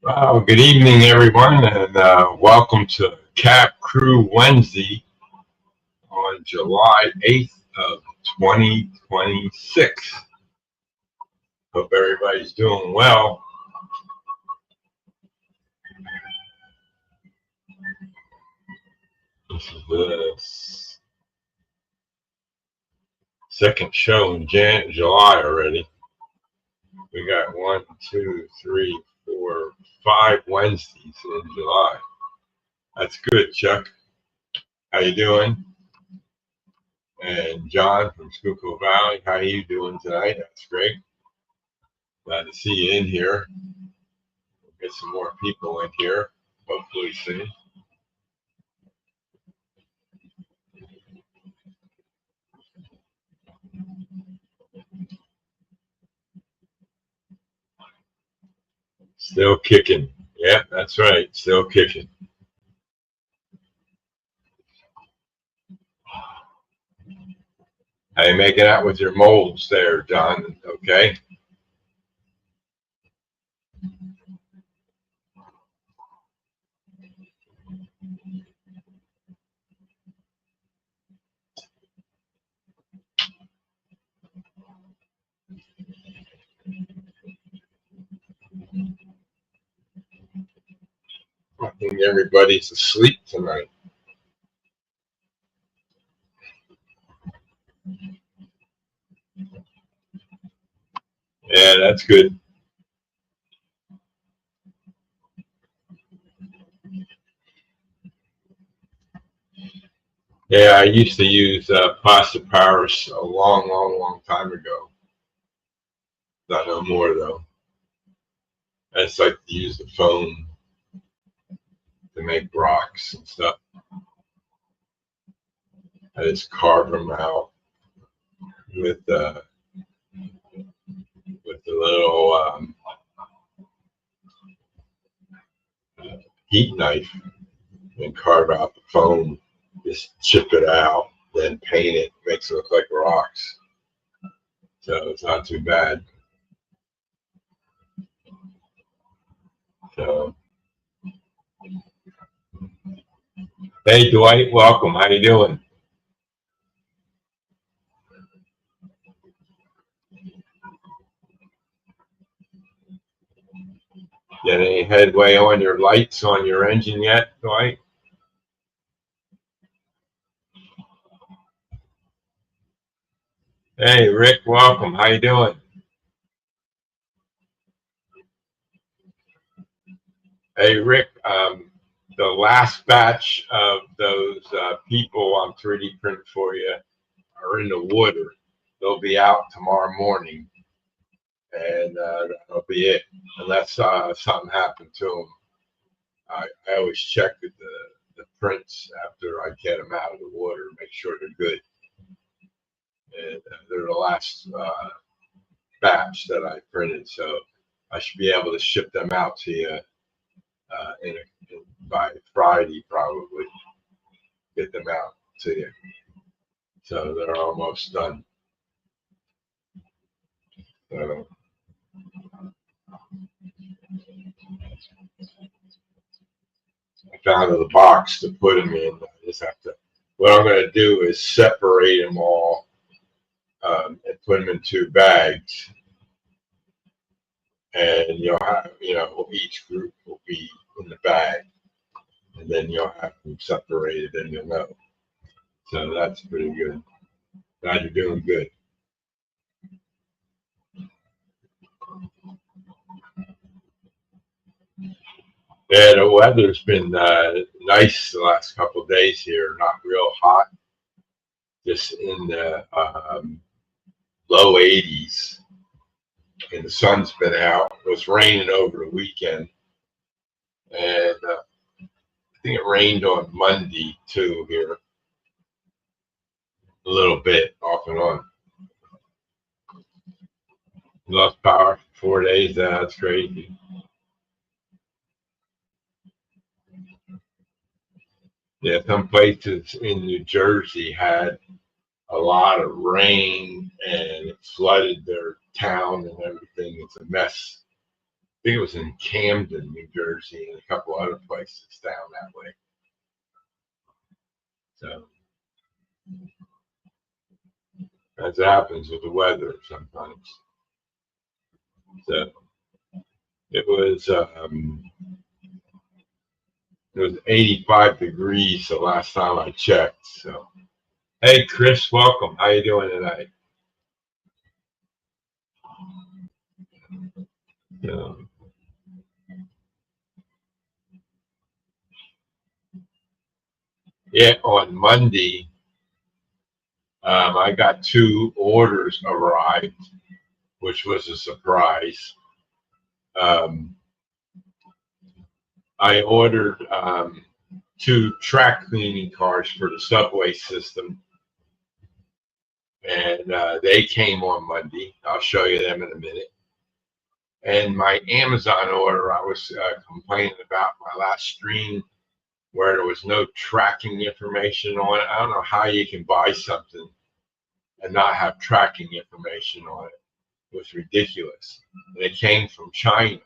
Well, good evening, everyone, and welcome to Cap Crew Wednesday on July 8th of 2026. Hope everybody's doing well. This is the second show in July already. We got 1, 2, 3, 4, 5 Wednesdays in July. That's good, Chuck. How you doing? And John from Schuylkill Valley, how you doing tonight? That's great. Glad to see you in here. We'll get some more people in here, hopefully soon. Still kicking. Yeah, that's right. Still kicking. How you making out with your molds there, John? Okay. I think everybody's asleep tonight. Yeah, that's good. Yeah, I used to use plastic Paris a long time ago. Not no more though. I just like to use the foam to make rocks and stuff. I just carve them out with the little heat knife and carve out the foam. Just chip it out, then paint it, makes it look like rocks. So it's not too bad. So, hey Dwight, welcome. How you doing? Get any headway on your lights on your engine yet, Dwight? Hey Rick, welcome. How you doing? Hey Rick, the last batch of those people I'm 3D printing for you are in the water. They'll be out tomorrow morning, and that'll be it. Unless something happened to them. I always check with the prints after I get them out of the water, make sure they're good. And they're the last batch that I printed, so I should be able to ship them out to you by Friday, probably. Get them out to you. So they're almost done. So, I found the box to put them in. I just have to. What I'm going to do is separate them all and put them in 2 bags, and you'll have, each group will be in the bag, and then you'll have them separated, and you'll know. So that's pretty good. Glad you're doing good. Yeah, the weather's been nice the last couple of days here. Not real hot, just in the low 80s. And the sun's been out. It was raining over the weekend, and I think it rained on Monday too here, a little bit off and on. Lost power for 4 days. That's crazy. Yeah, some places in New Jersey had a lot of rain and it flooded their town and everything. It's a mess. I think it was in Camden, New Jersey, and a couple other places down that way. So, as happens with the weather sometimes. So it was 85 degrees the last time I checked. So, hey Chris, welcome. How you doing tonight? Yeah, on Monday, I got 2 orders arrived, which was a surprise. I ordered 2 track cleaning cars for the subway system, and they came on Monday. I'll show you them in a minute. And my Amazon order, I was complaining about my last stream where there was no tracking information on it. I don't know how you can buy something and not have tracking information on it. It was ridiculous. And it came from China.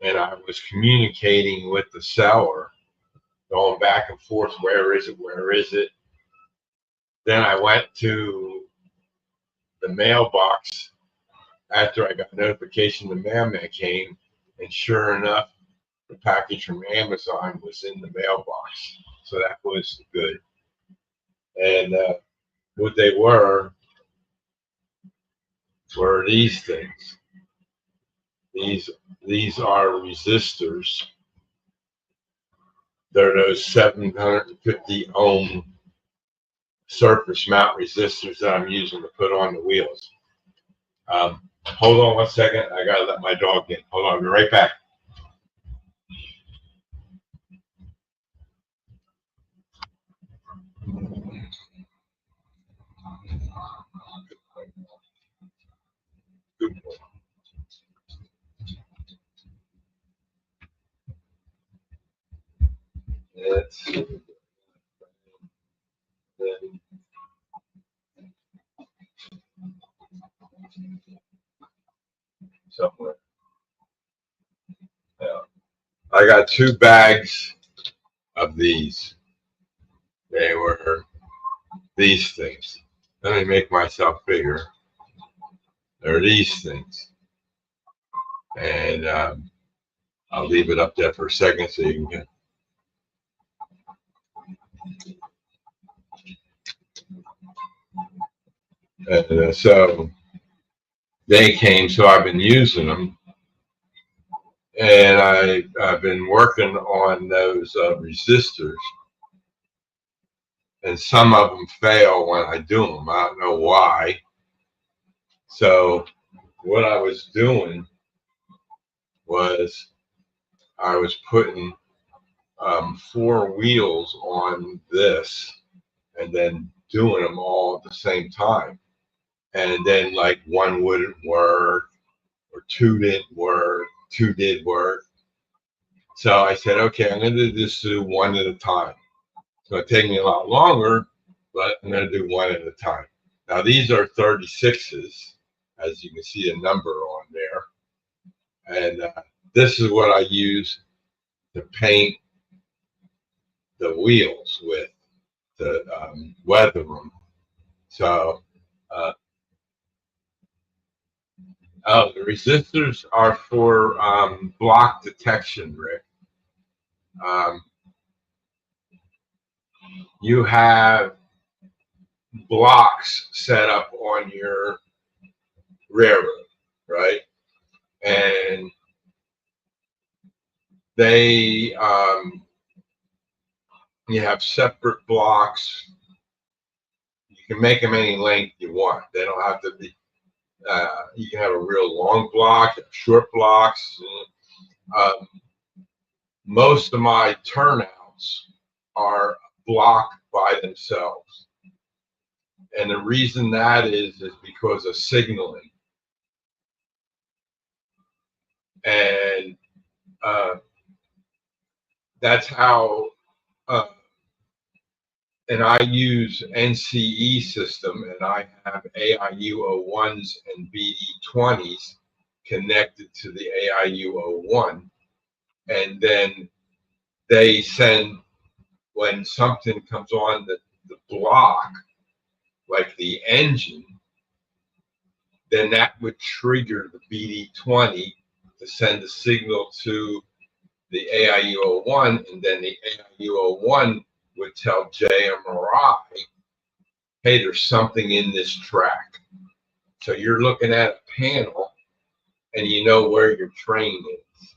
And I was communicating with the seller, going back and forth, where is it, where is it? Then I went to the mailbox after I got notification the mailman came, and sure enough, the package from Amazon was in the mailbox. So that was good. And what they were these things. These are resistors. They're those 750 ohm surface mount resistors that I'm using to put on the wheels. Hold on 1 second. I gotta let my dog in. Hold on, I'll be right back. Good boy. It's somewhere. Yeah. I got 2 bags of these. They were these things. Let me make myself bigger. They're these things. And I'll leave it up there for a second so you can get. So they came, so I've been using them. And I've been working on those resistors. And some of them fail when I do them. I don't know why. So what I was doing was I was putting 4 wheels on this and then doing them all at the same time. And then like 1 wouldn't work or 2 didn't work, 2 did work. So I said, okay, I'm going to do 1 at a time. It's going to take me a lot longer, but I'm going to do 1 at a time. Now these are 36s, as you can see the number on there. And this is what I use to paint the wheels with, to weather them. So, the resistors are for block detection, Rick. You have blocks set up on your railroad, right? And they, you have separate blocks. You can make them any length you want. They don't have to be, you can have a real long block, short blocks. Most of my turnouts are blocked by themselves. And the reason that is because of signaling. And that's how and I use NCE system, and I have AIU01s and BD20s connected to the AIU01, and then they send, when something comes on the block, like the engine, then that would trigger the BD20 to send a signal to the AIU01, and then the AIU01 would tell JMRI, hey, there's something in this track. So you're looking at a panel and you know where your train is.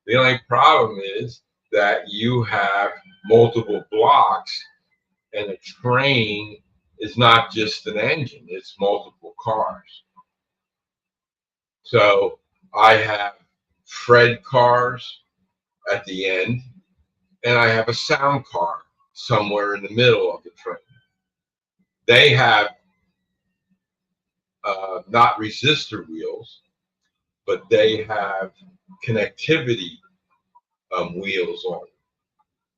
The only problem is that you have multiple blocks, and a train is not just an engine, it's multiple cars. So I have Fred cars at the end, and I have a sound car somewhere in the middle of the train. They have not resistor wheels, but they have connectivity wheels on it.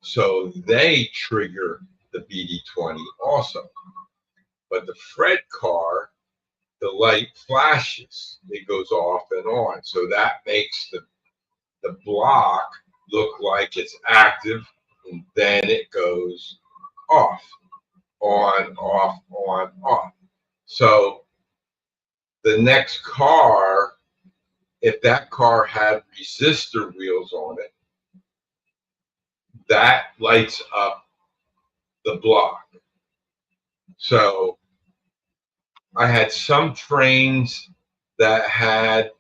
So they trigger the BD20 also. But the Fred car, the light flashes, it goes off and on. So that makes the block look like it's active, and then it goes off, on, off, on, off. So the next car, if that car had resistor wheels on it, that lights up the block. So I had some trains that had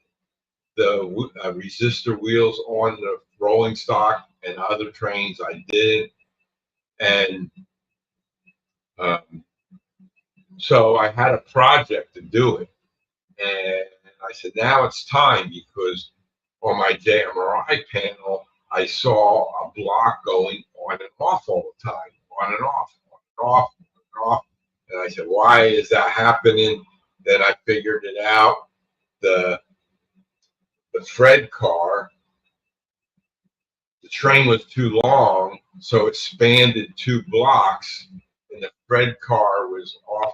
the resistor wheels on the rolling stock, and other trains I didn't. And so I had a project to do it. And I said, now it's time, because on my JMRI panel, I saw a block going on and off all the time, on and off, on and off, on and off. And I said, why is that happening? Then I figured it out. The Fred car, the train was too long, so it spanned 2 blocks, and the Fred car was off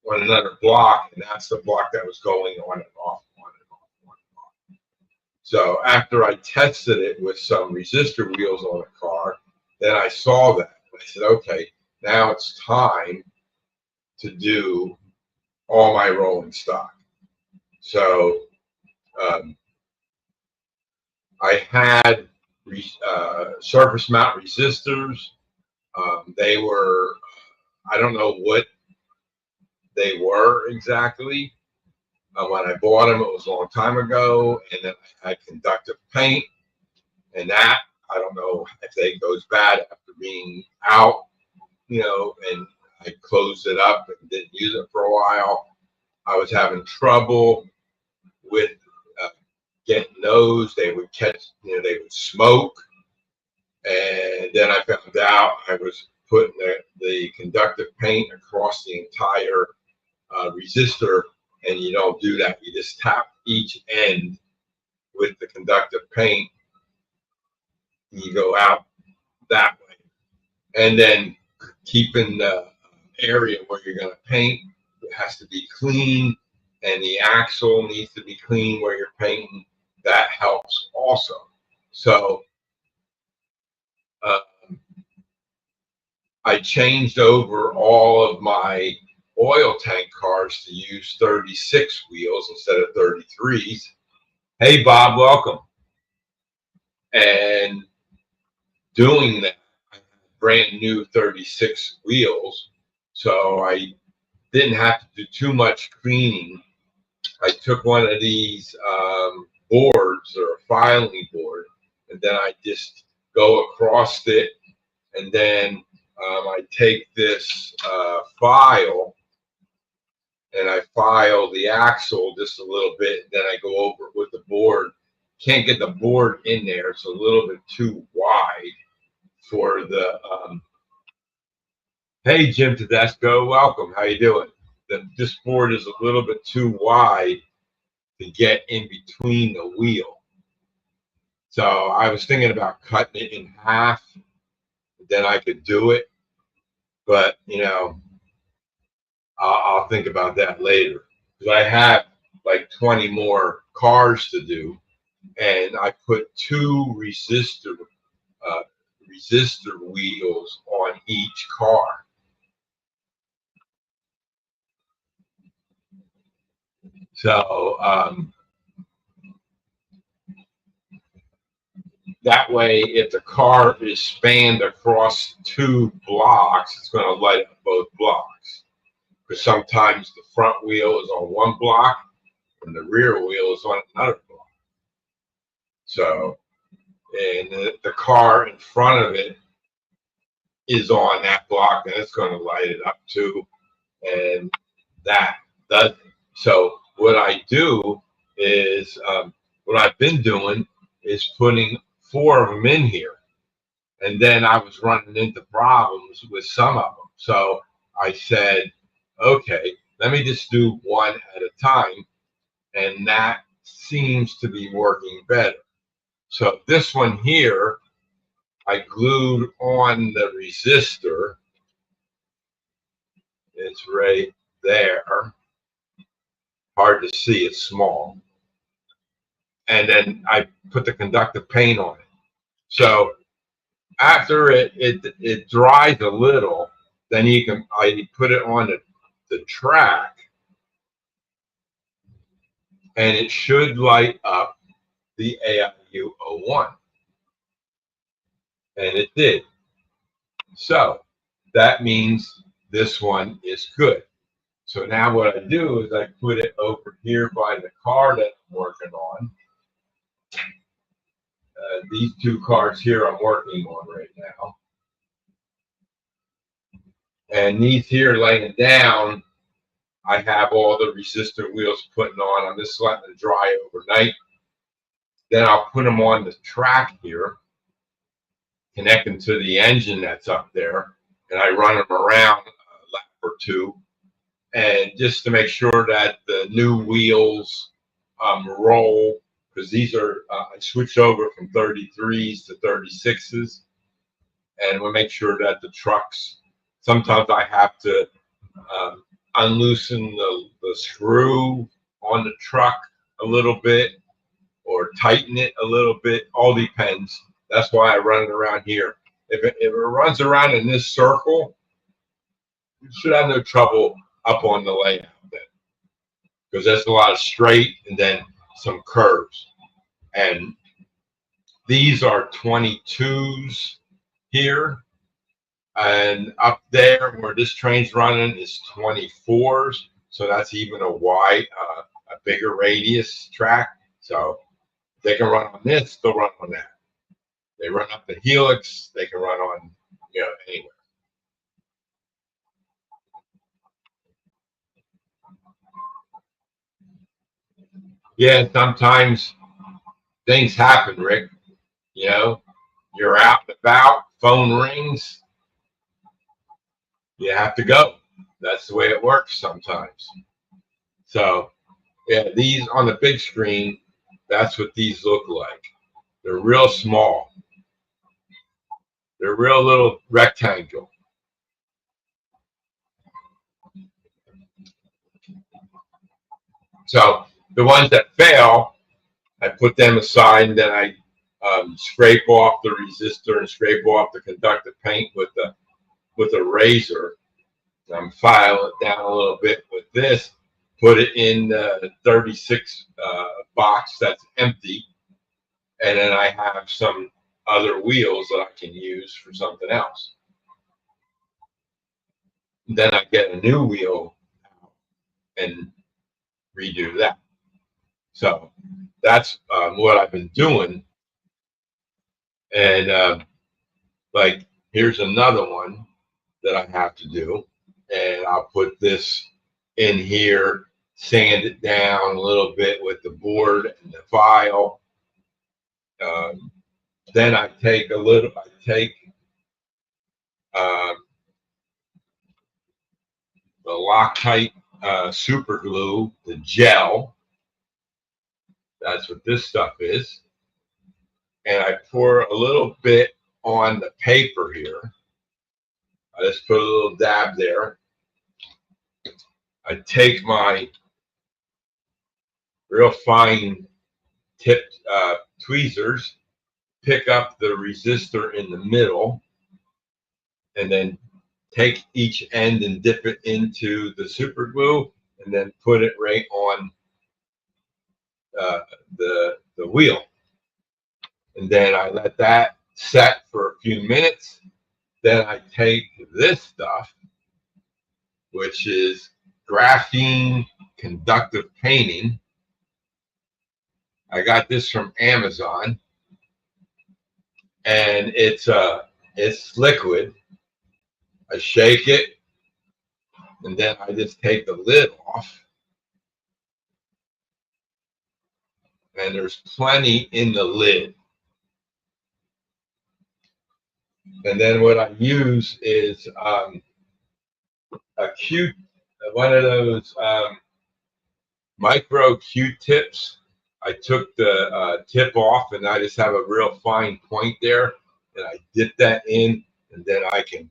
on another block, and that's the block that was going on and off, on and off, on and off. So after I tested it with some resistor wheels on the car, then I saw that. I said, okay, now it's time to do all my rolling stock. So I had surface mount resistors. They were, I don't know what they were exactly. When I bought them, it was a long time ago, and then I had conductive paint, and that, I don't know if it goes bad after being out, and I closed it up and didn't use it for a while. I was having trouble with getting those. They would catch, they would smoke, and then I found out I was putting the conductive paint across the entire resistor, and you don't do that. You just tap each end with the conductive paint, and you go out that way. And then keeping the area where you're going to paint, it has to be clean, and the axle needs to be clean where you're painting. That helps also. So I changed over all of my oil tank cars to use 36 wheels instead of 33s. Hey, Bob, welcome. And doing that, I had brand new 36 wheels, so I didn't have to do too much cleaning. I took one of these boards, or a filing board, and then I just go across it, and then I take this file, and I file the axle just a little bit, then I go over it with the board. Can't get the board in there, it's a little bit too wide for the hey, Jim Tedesco, welcome. How you doing? This board is a little bit too wide to get in between the wheel. So I was thinking about cutting it in half then I could do it. But you know, I'll think about that later because I have like 20 more cars to do, and I put two uh, resistor wheels on each car. So that way, if the car is spanned across two blocks, it's going to light up both blocks. Because sometimes the front wheel is on one block and the rear wheel is on another block. So, and the car in front of it is on that block, and it's going to light it up too. And that does it. So what I do is, what I've been doing is putting four of them in here. And then I was running into problems with some of them. So I said, okay, let me just do one at a time. And that seems to be working better. So this one here, I glued on the resistor. It's right there. Hard to see, it's small. And then I put the conductive paint on it. So after it dries a little, then I put it on the track, and it should light up the AIU-01. And it did. So that means this one is good. So now what I do is I put it over here by the car that I'm working on. These two cars here I'm working on right now. And these here laying down, I have all the resistor wheels putting on. I'm just letting them dry overnight. Then I'll put them on the track here, connect them to the engine that's up there, and I run them around a lap or two, and just to make sure that the new wheels roll, because these are, I switched over from 33s to 36s, and we'll make sure that the trucks, sometimes I have to unloosen the screw on the truck a little bit or tighten it a little bit, all depends. That's why I run it around here. If it runs around in this circle, you should have no trouble up on the layout then, because there's a lot of straight and then some curves. And these are 22s here, and up there where this train's running is 24s. So that's even a wide, a bigger radius track. So they can run on this, they'll run on that. They run up the helix, they can run on, anywhere. Yeah, sometimes things happen, Rick. You're out and about, phone rings, you have to go. That's the way it works sometimes. So, yeah, these on the big screen, that's what these look like. They're real small. They're real little rectangle. So the ones that fail, I put them aside, and then I scrape off the resistor and scrape off the conductive paint with a razor. File it down a little bit with this, put it in the 36 box that's empty, and then I have some other wheels that I can use for something else. Then I get a new wheel and redo that. So that's what I've been doing. And like, here's another one that I have to do. And I'll put this in here, sand it down a little bit with the board and the file. Then I take the Loctite super glue, the gel. That's what this stuff is. And I pour a little bit on the paper here. I just put a little dab there. I take my real fine tipped tweezers, pick up the resistor in the middle, and then take each end and dip it into the super glue, and then put it right on the wheel. And then I let that set for a few minutes. Then I take this stuff, which is graphene conductive painting. I got this from Amazon, and it's liquid. I shake it, and then I just take the lid off. And there's plenty in the lid. And then what I use is one of those micro Q-tips. I took the tip off, and I just have a real fine point there, and I dip that in, and then I can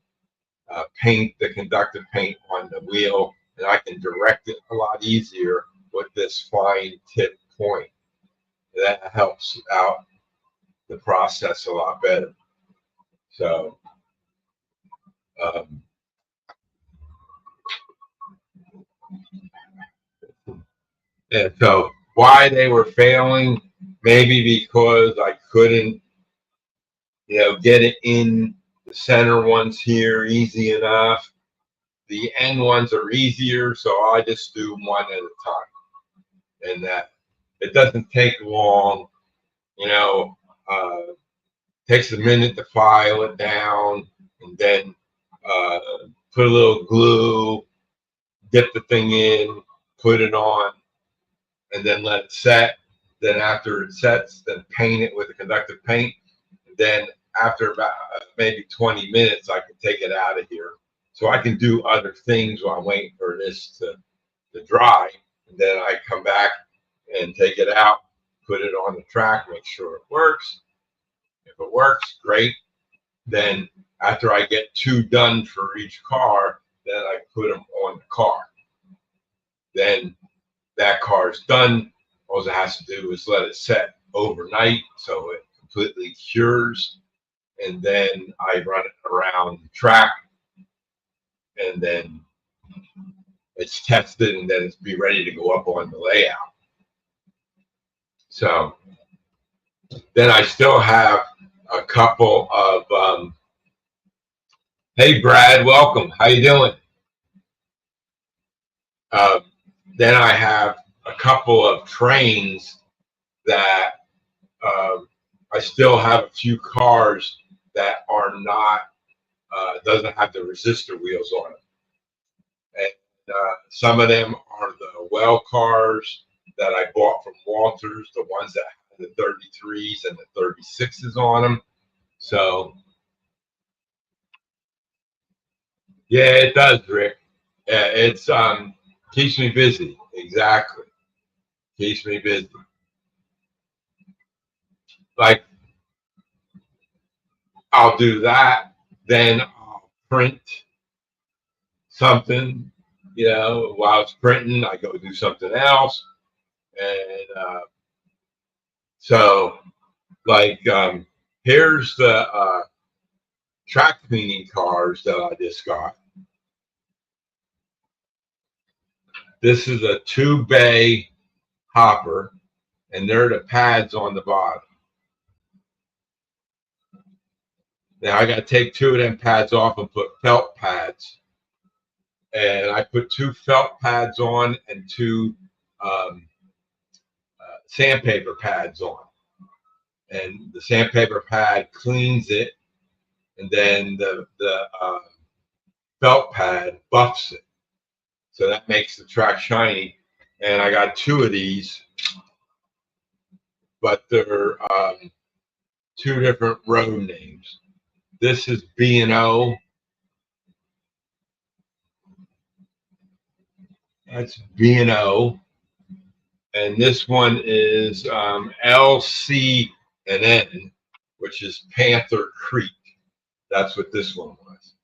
paint the conductive paint on the wheel, and I can direct it a lot easier with this fine tip point. That helps out the process a lot better. So and so why they were failing, maybe because I couldn't, get it in the center ones here easy enough. The end ones are easier, so I just do one at a time. And that it doesn't take long, takes a minute to file it down, and then put a little glue, dip the thing in, put it on, and then let it set. Then after it sets, then paint it with a conductive paint. And then after about maybe 20 minutes, I can take it out of here. So I can do other things while I'm waiting for this to dry. And then I come back and take it out, put it on the track, make sure it works. If it works, great. Then after I get 2 done for each car, then I put them on the car. Then that car is done. All it has to do is let it set overnight so it completely cures. And then I run it around the track, and then it's tested, and then it's be ready to go up on the layout. So then I still have a couple of hey Brad, welcome. How you doing? Then I have a couple of trains that I still have a few cars that are not doesn't have the resistor wheels on them. And some of them are the well cars that I bought from Walters, the ones that have the 33s and the 36s on them. So yeah, it does, Rick. Yeah, it's keeps me busy. Exactly, keeps me busy. Like I'll do that, then I'll print something. While it's printing, I go do something else, and so like here's the track cleaning cars that I just got. This is a 2-bay hopper, and they're the pads on the bottom. Now I got to take 2 of them pads off and put felt pads. And I put 2 felt pads on and 2 sandpaper pads on. And the sandpaper pad cleans it, and then the felt pad buffs it. So that makes the track shiny. And I got 2 of these, but they're 2 different road names. This is B&O. That's B&O. And this one is LC&N, which is Panther Creek. That's what this one was.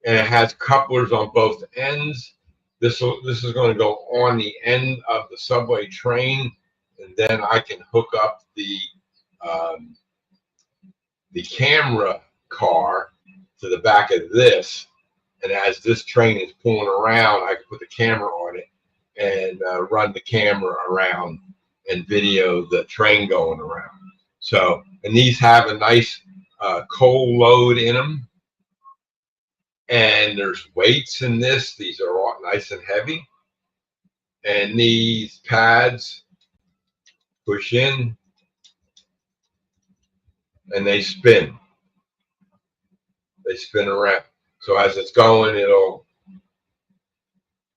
And it has couplers on both ends. This is going to go on the end of the subway train, and then I can hook up the camera car to the back of this. And as this train is pulling around, I can put the camera on it and run the camera around and video the train going around. So, and these have a nice coal load in them. And there's weights in this. These are all nice and heavy. And these pads push in and they spin. They spin around. So as it's going, it'll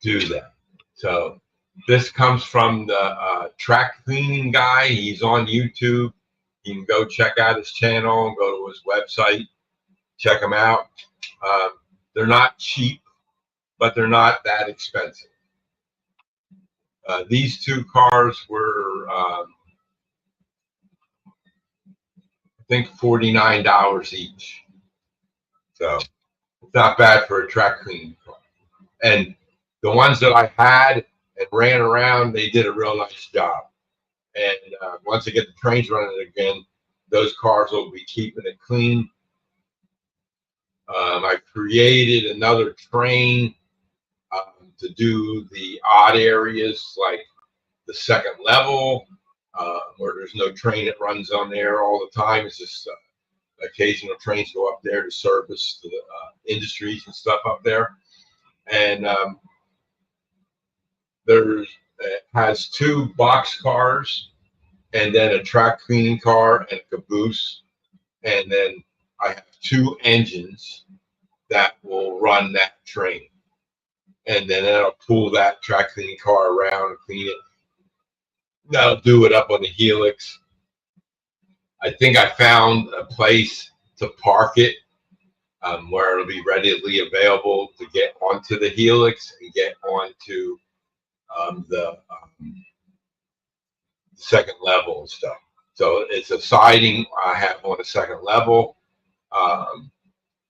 do that. So this comes from the track cleaning guy. He's on YouTube. You can go check out his channel and go to his website. Check him out. They're not cheap, but they're not that expensive. These two cars were, I think, $49 each. So it's not bad for a track cleaning car. And the ones that I had and ran around, they did a real nice job. And once I get the trains running again, those cars will be keeping it clean. I created another train to do the odd areas, like the second level, where there's no train that runs on there all the time. It's just occasional trains go up there to service the industries and stuff up there. And it has two box cars and then a track cleaning car and a caboose. And then I have two engines that will run that train. And then it'll pull that track cleaning car around and clean it. That'll do it up on the helix. I think I found a place to park it where it'll be readily available to get onto the helix and get onto the second level and stuff. So it's a siding I have on the second level.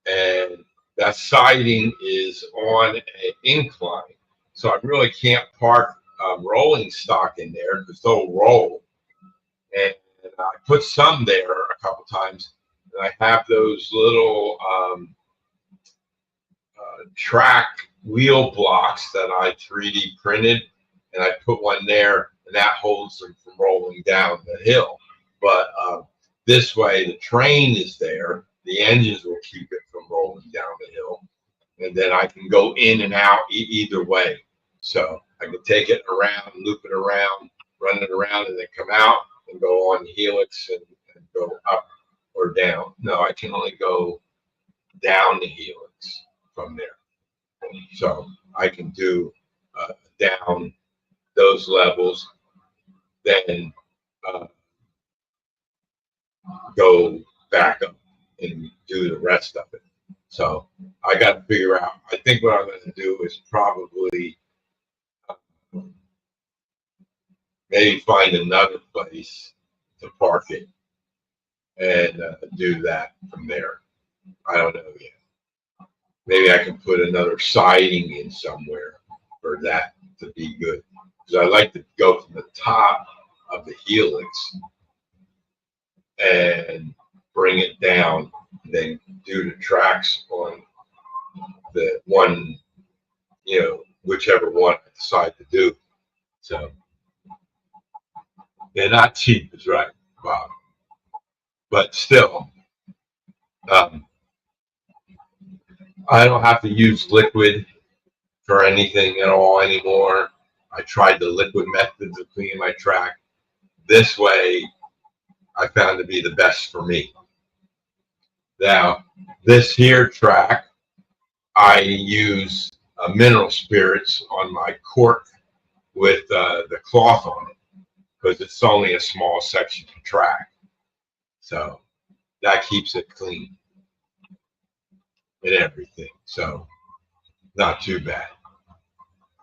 And that siding is on an incline. So I really can't park rolling stock in there because they'll roll. And I put some there a couple times. And I have those little track wheel blocks that I 3D printed. And I put one there, and that holds them from rolling down the hill. But this way, the train is there. The engines will keep it from rolling down the hill. And then I can go in and out either way. So I can take it around, loop it around, run it around, and then come out and go on the helix and go up or down. No, I can only go down the helix from there. So I can do down those levels, then go back up and do the rest of it. So I got to figure out. I think what I'm going to do is probably maybe find another place to park it and do that from there. I don't know yet. Maybe I can put another siding in somewhere for that to be good. Because I like to go from the top of the helix and bring it down, and then do the tracks on the one, whichever one I decide to do. So they're not cheap, is right, Bob. But still, I don't have to use liquid for anything at all anymore. I tried the liquid methods of cleaning my track. This way, I found to be the best for me. Now, this here track, I use mineral spirits on my cork with the cloth on it because it's only a small section of track. So that keeps it clean and everything. So not too bad.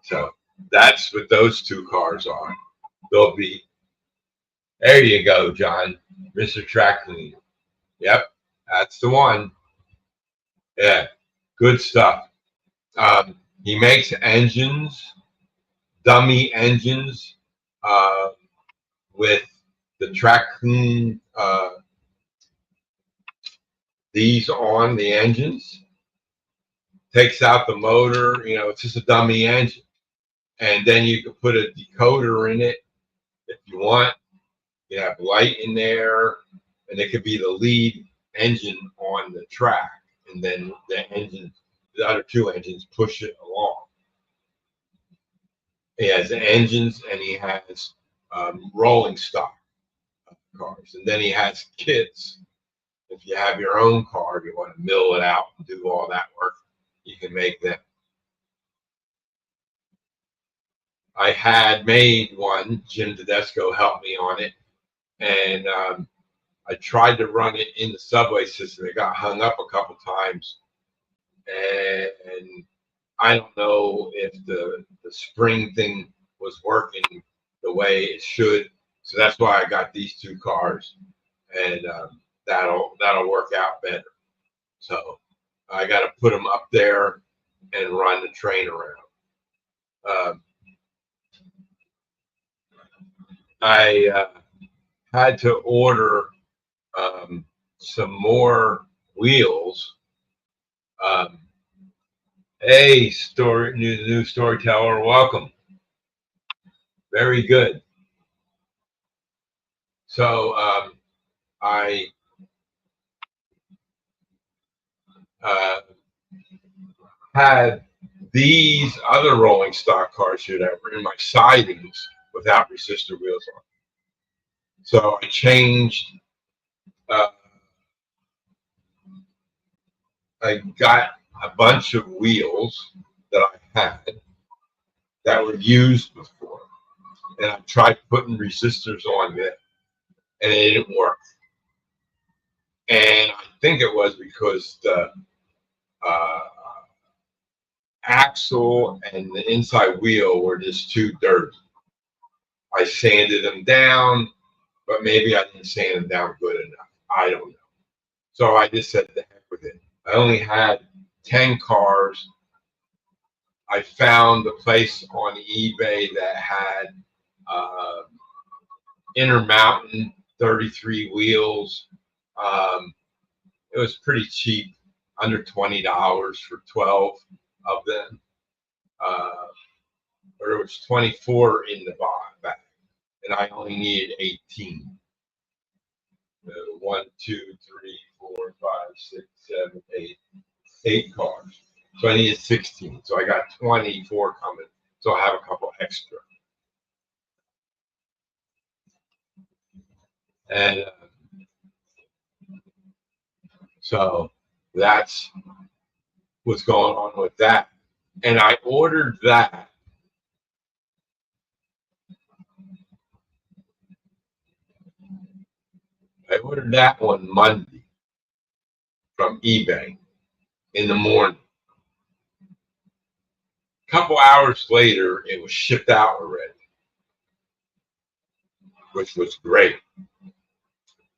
So that's what those two cars are. They'll be, there you go, John, Mr. Track Cleaner. Yep, That's the one. Yeah, good stuff. He makes engines, dummy engines, uh, with the Traccoon, these on the engines. Takes out the motor. You know, it's just a dummy engine, and then you can put a decoder in it if you want. You have light in there, and it could be the lead engine on the track, and then the other two engines push it along. He has engines, and he has rolling stock cars, and then he has kits. If you have your own car, you want to mill it out and do all that work, you can make them. I had made one. Jim Tedesco helped me on it, and I tried to run it in the subway system. It got hung up a couple times, and I don't know if the spring thing was working the way it should. So that's why I got these two cars, and that'll work out better. So I got to put them up there and run the train around. I had to order some more wheels. Hey, new storyteller, welcome. Very good. So I had these other rolling stock cars here that were in my sidings without resistor wheels on. So I changed. I got a bunch of wheels that I had that were used before, and I tried putting resistors on them, and it didn't work. And I think it was because the axle and the inside wheel were just too dirty. I sanded them down, but maybe I didn't sand them down good enough. I don't know. So I just said, the heck with it. I only had 10 cars. I found a place on eBay that had Intermountain 33 wheels. It was pretty cheap, under $20 for 12 of them. Or it was 24 in the back, and I only needed 18. 1, 2, 3, 4, 5, 6, 7, 8 cars. So I needed 16. So I got 24 coming. So I have a couple extra. And so that's what's going on with that. And I ordered that. I ordered that one Monday from eBay in the morning. A couple hours later, it was shipped out already, which was great.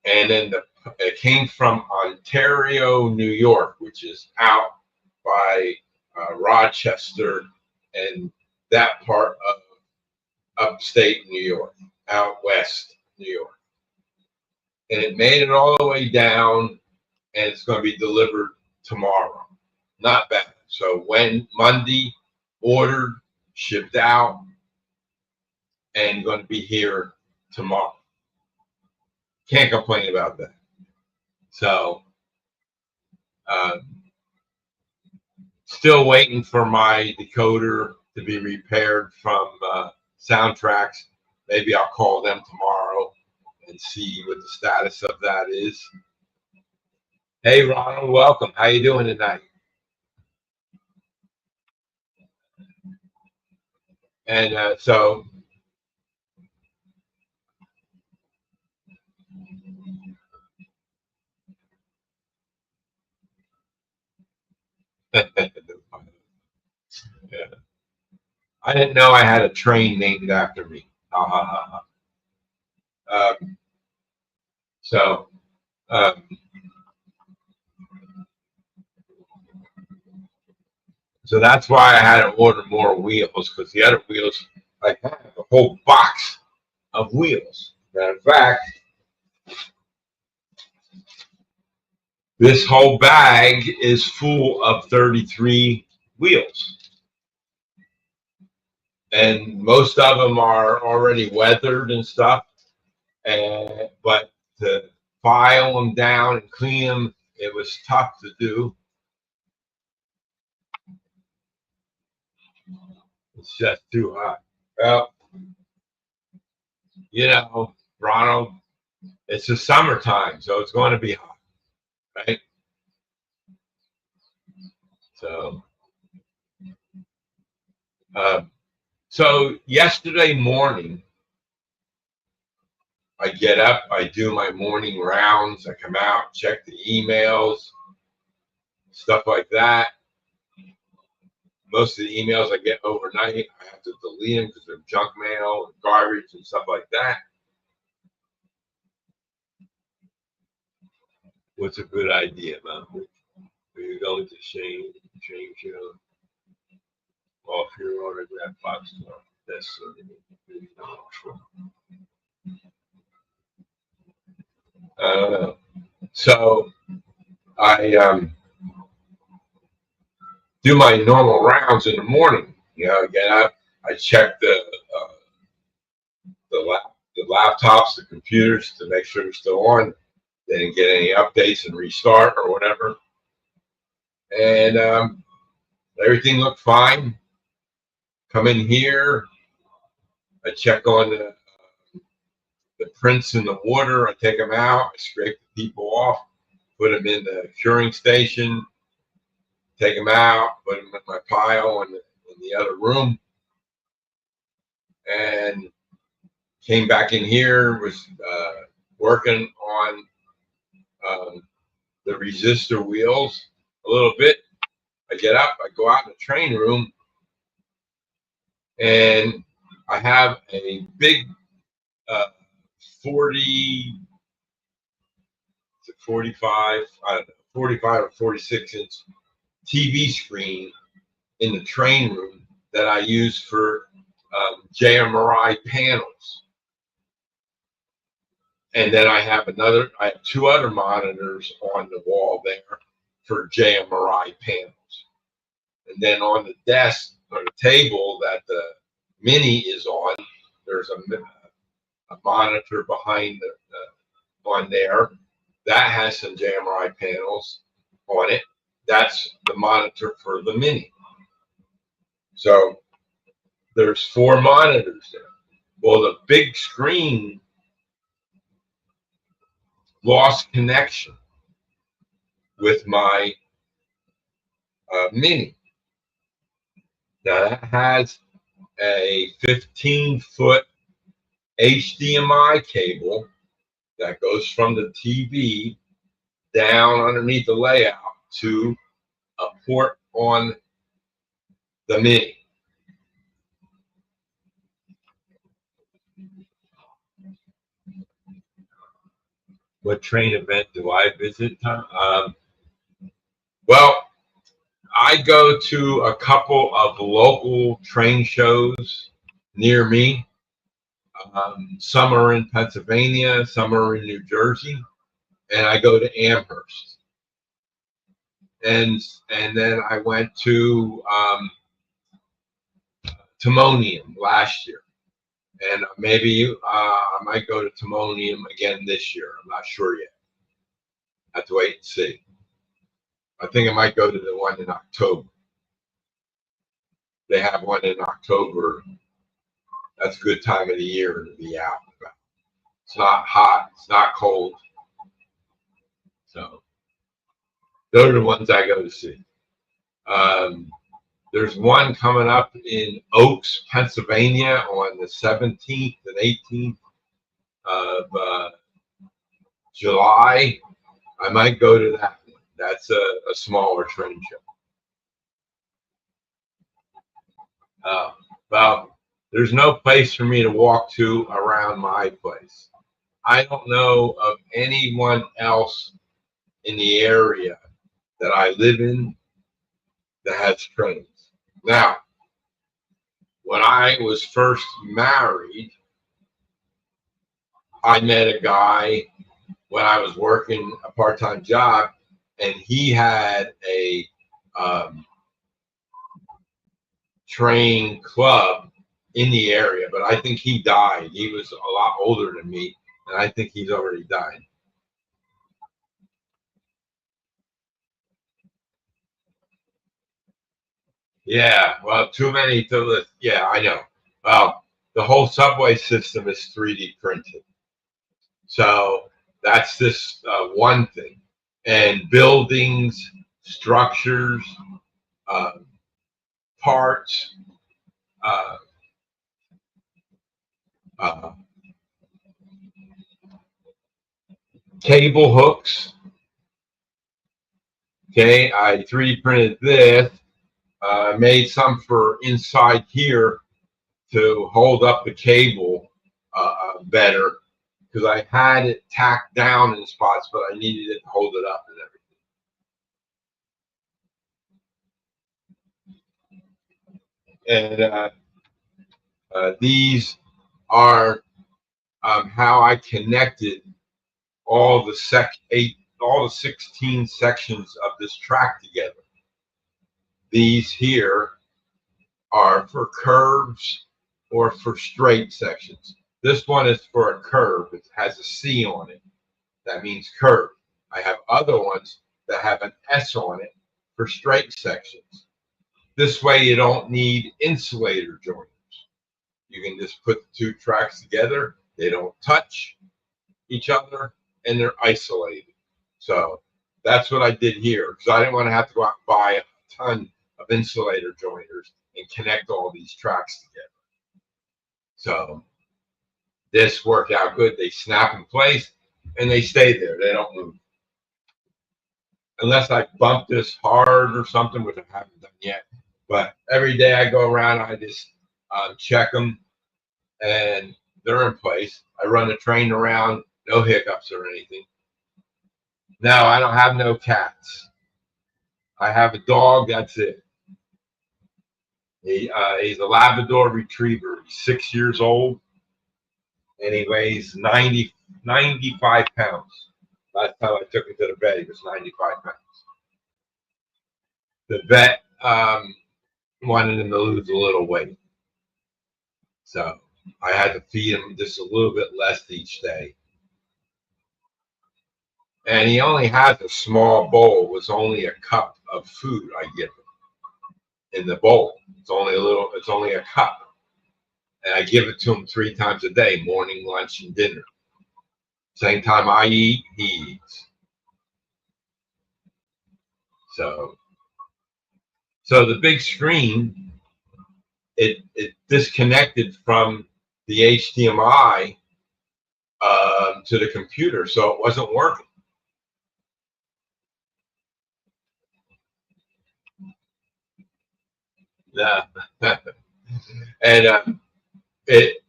And then it came from Ontario, New York, which is out by Rochester and that part of upstate New York, out west New York. And it made it all the way down, and it's going to be delivered tomorrow. Not bad. So when Monday, ordered, shipped out, and going to be here tomorrow. Can't complain about that. So still waiting for my decoder to be repaired from Soundtracks. Maybe I'll call them tomorrow and see what the status of that is. Hey, Ronald, welcome. How you doing tonight? And so yeah. I didn't know I had a train named after me. So So that's why I had to order more wheels, because the other wheels, I have a whole box of wheels. Matter of fact, this whole bag is full of 33 wheels. And most of them are already weathered and stuff. But to file them down and clean them, it was tough to do. It's just too hot. Well, you know, Ronald, it's the summertime, so it's going to be hot, right? So, so yesterday morning, I get up, I do my morning rounds, I come out, check the emails, stuff like that. Most of the emails I get overnight, I have to delete them because they're junk mail and garbage and stuff like that. What's a good idea, man? Are you going to change your off your autograph box? That's I don't know. So I do my normal rounds in the morning. You know, I get up, I check the laptops, the computers to make sure they're still on. They didn't get any updates and restart or whatever. And everything looked fine. Come in here, I check on the prints in the water. I take them out, I scrape the people off, put them in the curing station, take them out, put them in my pile in the other room, and came back in here, was working on the resistor wheels a little bit. I get up, I go out in the train room, and I have a big 40 to 45, I don't know, 45 or 46-inch TV screen in the train room that I use for JMRI panels. And then I have two other monitors on the wall there for JMRI panels. And then on the desk or the table that the Mini is on, there's a monitor behind on there that has some JMRI panels on it. That's the monitor for the Mini. So there's 4 monitors there. Well, the big screen lost connection with my Mini. Now that has a 15-foot HDMI cable that goes from the TV down underneath the layout to a port on the Mini. What train event do I visit? Well, I go to a couple of local train shows near me. Some are in Pennsylvania, some are in New Jersey, and I go to Amherst. And then I went to Timonium last year, and maybe I might go to Timonium again this year. I'm not sure yet. I have to wait and see. I think I might go to the one in October. They have one in October. That's a good time of the year to be out. It's not hot. It's not cold. So those are the ones I go to see. There's one coming up in Oaks, Pennsylvania on the 17th and 18th of July. I might go to that one. That's a smaller train show. Well, there's no place for me to walk to around my place. I don't know of anyone else in the area that I live in that has trains. Now, when I was first married, I met a guy when I was working a part-time job, and he had a train club in the area, but I think he died. He was a lot older than me, and I think he's already died. Yeah, well, too many to list. Yeah, I know. Well, the whole subway system is 3D printed. So that's this one thing. And buildings, structures, uh, parts, uh, uh, cable hooks. Okay, I 3D printed this. I made some for inside here to hold up the cable better because I had it tacked down in spots, but I needed it to hold it up and everything. And these are how I connected all the 16 sections of this track together. These here are for curves or for straight sections. This one is for a curve. It has a C on it. That means curve. I have other ones that have an S on it for straight sections. This way you don't need insulator joiners. You can just put the two tracks together. They don't touch each other and they're isolated. So that's what I did here because I didn't want to have to go out and buy a ton of insulator joiners and connect all these tracks together. So this worked out good. They snap in place and they stay there. They don't move. Unless I bump this hard or something, which I haven't done yet. But every day I go around, I just check them and they're in place. I run the train around, no hiccups or anything. Now, I don't have no cats. I have a dog, that's it. He's a Labrador Retriever. He's 6 years old, and he weighs 95 pounds. Last time I took him to the vet, he was 95 pounds. The vet wanted him to lose a little weight. So I had to feed him just a little bit less each day. And he only has a small bowl. It was only a cup of food I give him in the bowl. It's only a cup. And I give it to him 3 times a day, morning, lunch, and dinner. Same time I eat, he eats. So the big screen, it disconnected from the HDMI to the computer, so it wasn't working. Yeah. And it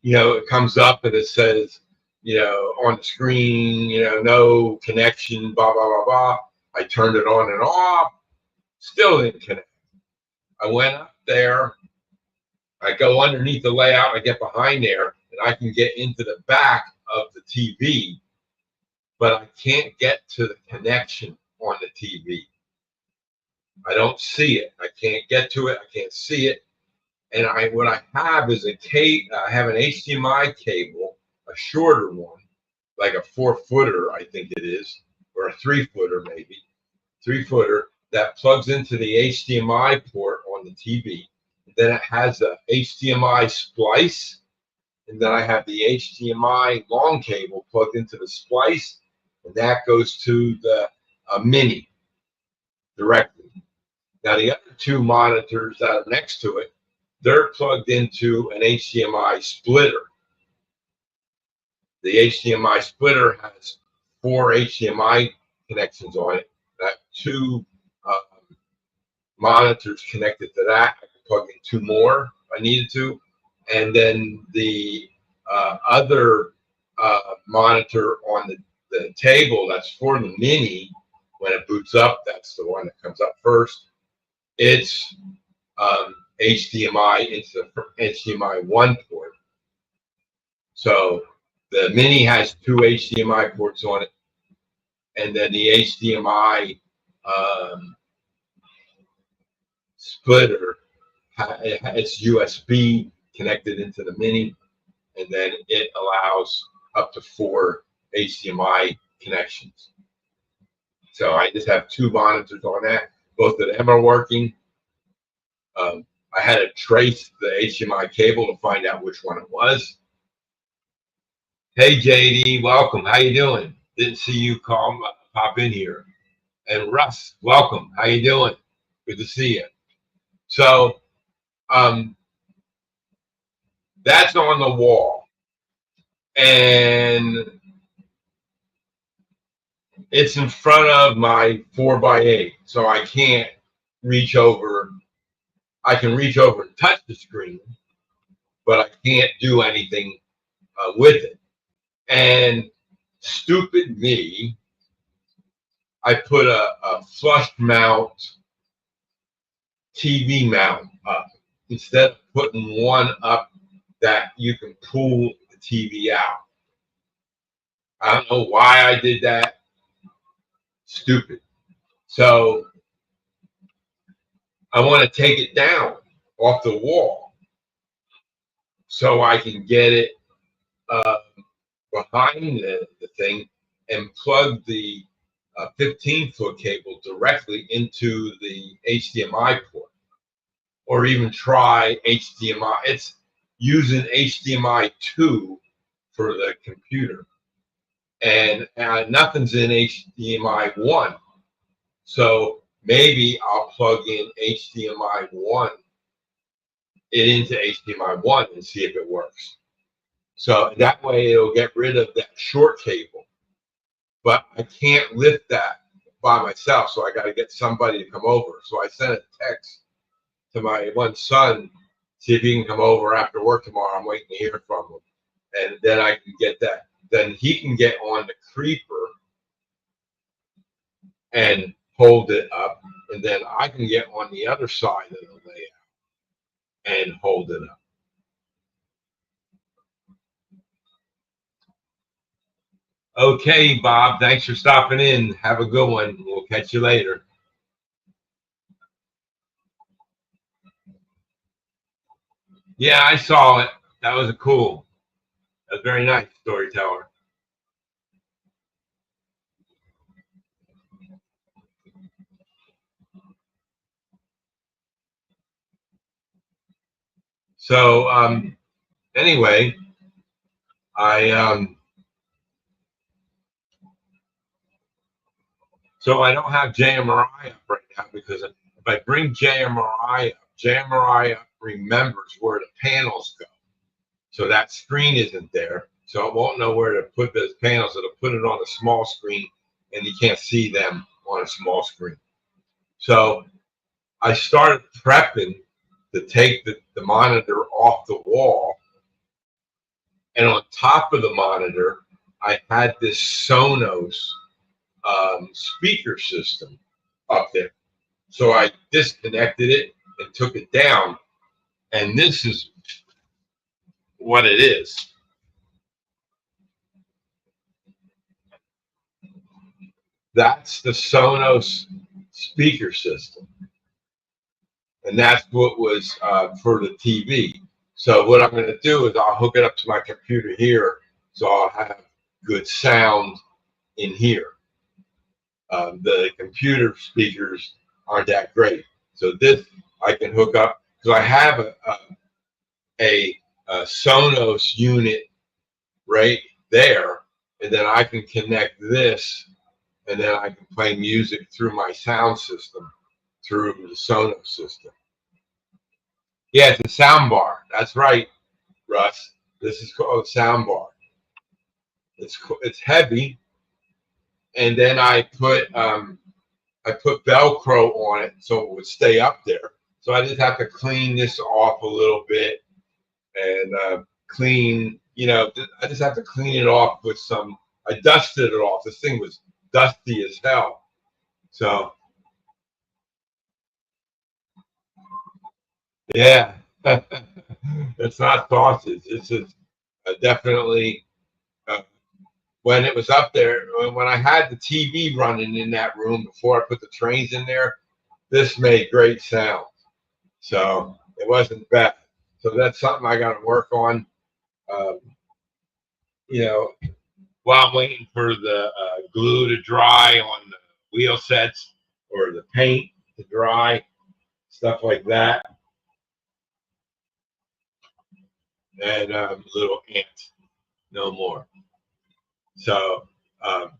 it comes up and it says, on the screen, no connection, blah, blah, blah, blah. I turned it on and off, still didn't connect. I went up there, I go underneath the layout, I get behind there, and I can get into the back of the TV, but I can't get to the connection on the TV. I don't see it. I can't get to it. I can't see it. And what I have is I have an HDMI cable, a shorter one, like a 4-footer, I think it is, or a 3-footer maybe, 3-footer that plugs into the HDMI port on the TV. Then it has a HDMI splice, and then I have the HDMI long cable plugged into the splice, and that goes to the mini directly. Now the other 2 monitors that are next to it, they're plugged into an HDMI splitter. The HDMI splitter has 4 HDMI connections on it. That 2 monitors connected to that. I can plug in 2 more if I needed to. And then the other monitor on the table, that's for the mini. When it boots up, that's the one that comes up first. It's HDMI into HDMI 1 port. So the Mini has 2 HDMI ports on it, and then the HDMI splitter, it's USB connected into the Mini, and then it allows up to 4 HDMI connections. So I just have 2 monitors on that. Both of them are working. I had to trace the HDMI cable to find out which one it was. Hey JD, welcome. How you doing? Didn't see you pop in here. And Russ, welcome. How you doing? Good to see you. So that's on the wall, and it's in front of my 4x8, so I can't reach over. I can reach over and touch the screen, but I can't do anything with it. And stupid me, I put a flush mount TV mount up instead of putting one up that you can pull the TV out. I don't know why I did that. Stupid. So I want to take it down off the wall so I can get it behind the thing and plug the 15-foot cable directly into the HDMI port, or even try HDMI. It's using HDMI 2 for the computer, and nothing's in HDMI 1. So maybe I'll plug in HDMI 1 into HDMI 1 and see if it works. So that way it'll get rid of that short cable. But I can't lift that by myself, so I got to get somebody to come over. So I sent a text to my one son, see if he can come over after work tomorrow. I'm waiting to hear from him. And then I can get that. Then he can get on the creeper and hold it up. And then I can get on the other side of the layout and hold it up. Okay, Bob, thanks for stopping in. Have a good one. We'll catch you later. Yeah, I saw it. That was cool. That was very nice, storyteller. So anyway, so I don't have JMRI up right now, because if I bring JMRI up remembers where the panels go. So that screen isn't there. So it won't know where to put those panels. It'll put it on a small screen, and you can't see them on a small screen. So I started prepping to take the monitor off the wall. And on top of the monitor, I had this Sonos speaker system up there. So I disconnected it and took it down. And this is what it is. That's the Sonos speaker system. And that's what was for the TV. So what I'm going to do is I'll hook it up to my computer here, so I'll have good sound in here. The computer speakers aren't that great. So this I can hook up, because I have a Sonos unit right there, and then I can connect this, and then I can play music through my sound system through the Sonos system. Yeah, it's a sound bar. That's right, Russ. This is called a sound bar. It's heavy, and then I put Velcro on it so it would stay up there. So I just have to clean this off a little bit, and clean. I just have to clean it off with some. I dusted it off. This thing was dusty as hell. So Yeah. It's not sausage. It's just definitely when it was up there, when I had the TV running in that room before I put the trains in there, this made great sound. So it wasn't bad. So that's something I got to work on. Um, you know, while I'm waiting for the glue to dry on the wheel sets or the paint to dry, stuff like that. And little ants, no more. So, um,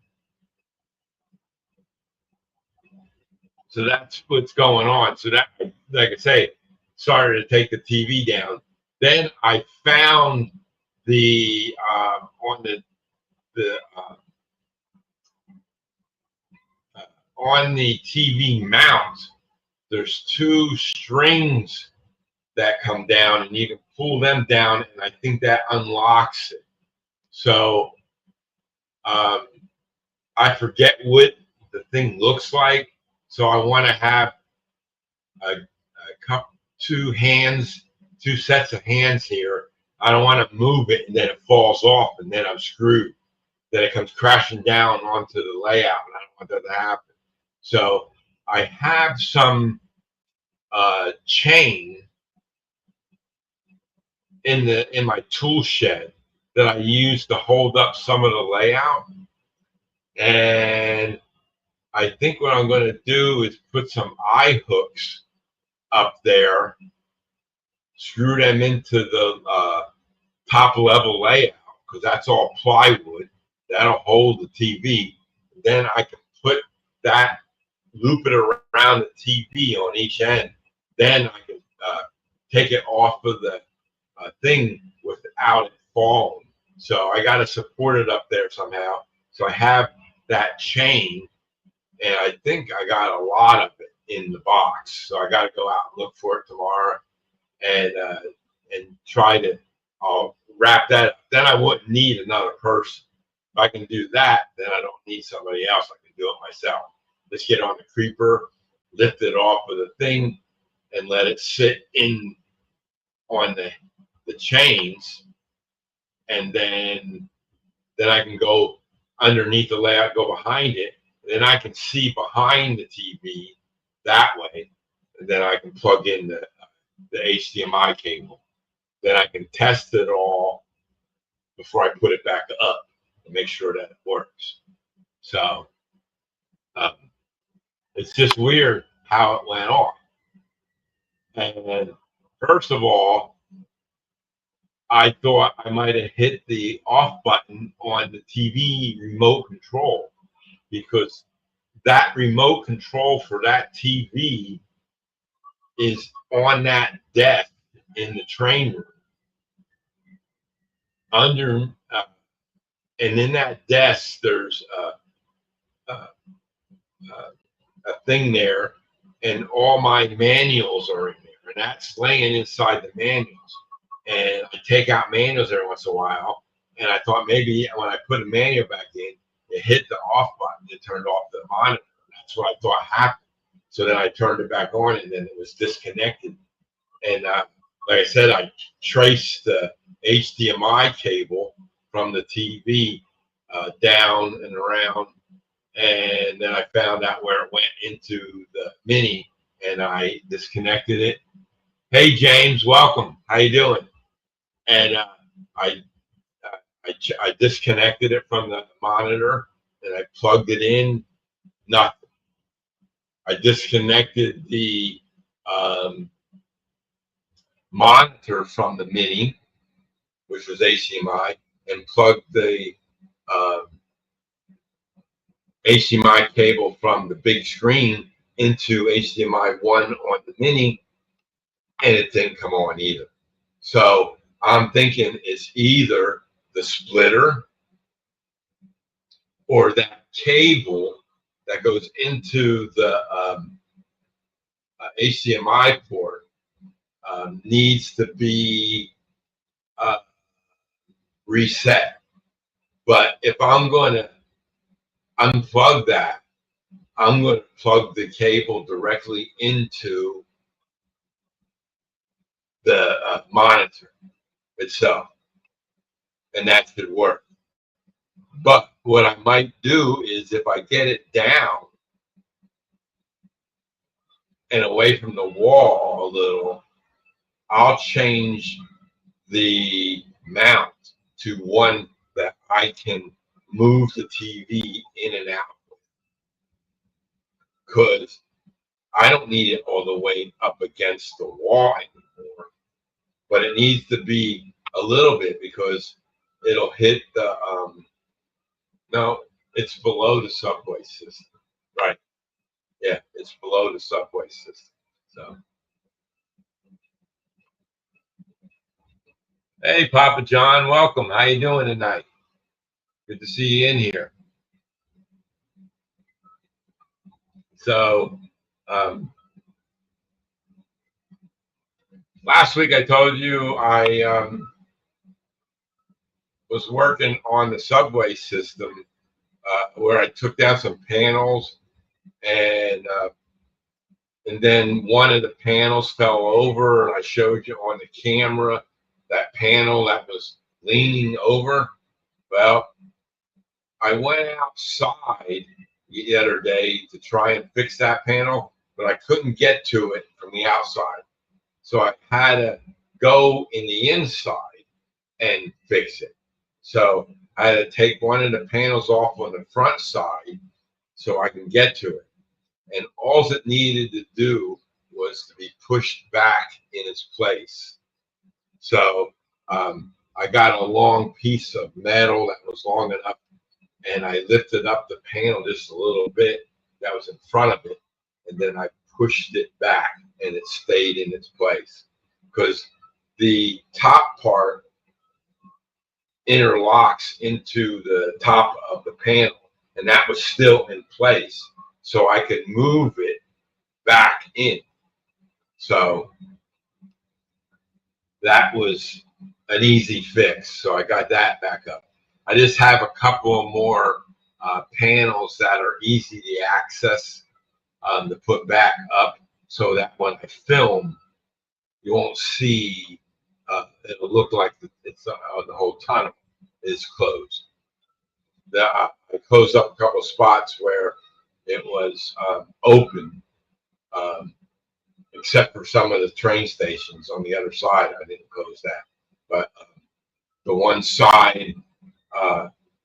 so that's what's going on. So that, like I say, started to take the TV down. Then I found the on the uh, on the TV mount. There's two strings that come down, and you can pull them down, and I think that unlocks it. So um, I forget what the thing looks like. So I want to have two hands, two sets of hands here. I don't want to move it and then it falls off and then I'm screwed. Then it comes crashing down onto the layout, and I don't want that to happen. So I have some chain in my tool shed that I use to hold up some of the layout. And I think what I'm going to do is put some eye hooks up there, screw them into the top level layout because that's all plywood. That'll hold the TV. Then I can put that, loop it around the TV on each end. Then I can take it off of the thing without it falling. So I got to support it up there somehow. So I have that chain, and I think I got a lot of it in the box. So I got to go out and look for it tomorrow and try to wrap that up. Then I wouldn't need another person. If I can do that, then I don't need somebody else. I can do it myself. Just get on the creeper, lift it off of the thing, and let it sit in on the chains, and then I can go underneath the layout, go behind it, and then I can see behind the TV that way, and then I can plug in the HDMI cable. Then I can test it all before I put it back up and make sure that it works. So um, it's just weird how it went off. And first of all, I thought I might have hit the off button on the TV remote control because that remote control for that TV is on that desk in the train room. Under and in that desk, there's a, a thing there, and all my manuals are in there, and that's laying inside the manuals. And I take out manuals every once in a while, and I thought maybe when I put a manual back in, it hit the off button, it turned off the monitor. That's what I thought happened. So then I turned it back on, and then it was disconnected. And like I said, I traced the HDMI cable from the TV down and around, and then I found out where it went into the mini, and I disconnected it. Hey James, welcome. How you doing? And I, I disconnected it from the monitor, and I plugged it in. Nothing. I disconnected the monitor from the mini, which was HDMI, and plugged the uh, HDMI cable from the big screen into HDMI 1 on the mini, and it didn't come on either. So I'm thinking it's either the splitter or that cable that goes into the HDMI port needs to be reset. But if I'm going to unplug that, I'm going to plug the cable directly into monitor itself, and that should work. But what I might do is if I get it down and away from the wall a little, I'll change the mount to one that I can move the TV in and out, because I don't need it all the way up against the wall anymore, but it needs to be a little bit because it'll hit the, no, it's below the subway system, right? Yeah, it's below the subway system. So, hey, Papa John, welcome. How you doing tonight? Good to see you in here. So, last week I told you I was working on the subway system where I took down some panels, and then one of the panels fell over, and I showed you on the camera that panel that was leaning over. Well, I went outside the other day to try and fix that panel, but I couldn't get to it from the outside. So I had to go in the inside and fix it. So I had to take one of the panels off on the front side so I can get to it. And all it needed to do was to be pushed back in its place. So I got a long piece of metal that was long enough, and I lifted up the panel just a little bit that was in front of it, and then I pushed it back, and it stayed in its place. Because the top part interlocks into the top of the panel, and that was still in place, so I could move it back in. So that was an easy fix. So I got that back up. I just have a couple of more panels that are easy to access to put back up, so that when I film, you won't see. It'll look like it's the whole tunnel is closed. I closed up a couple of spots where it was open, except for some of the train stations on the other side. I didn't close that, but the one side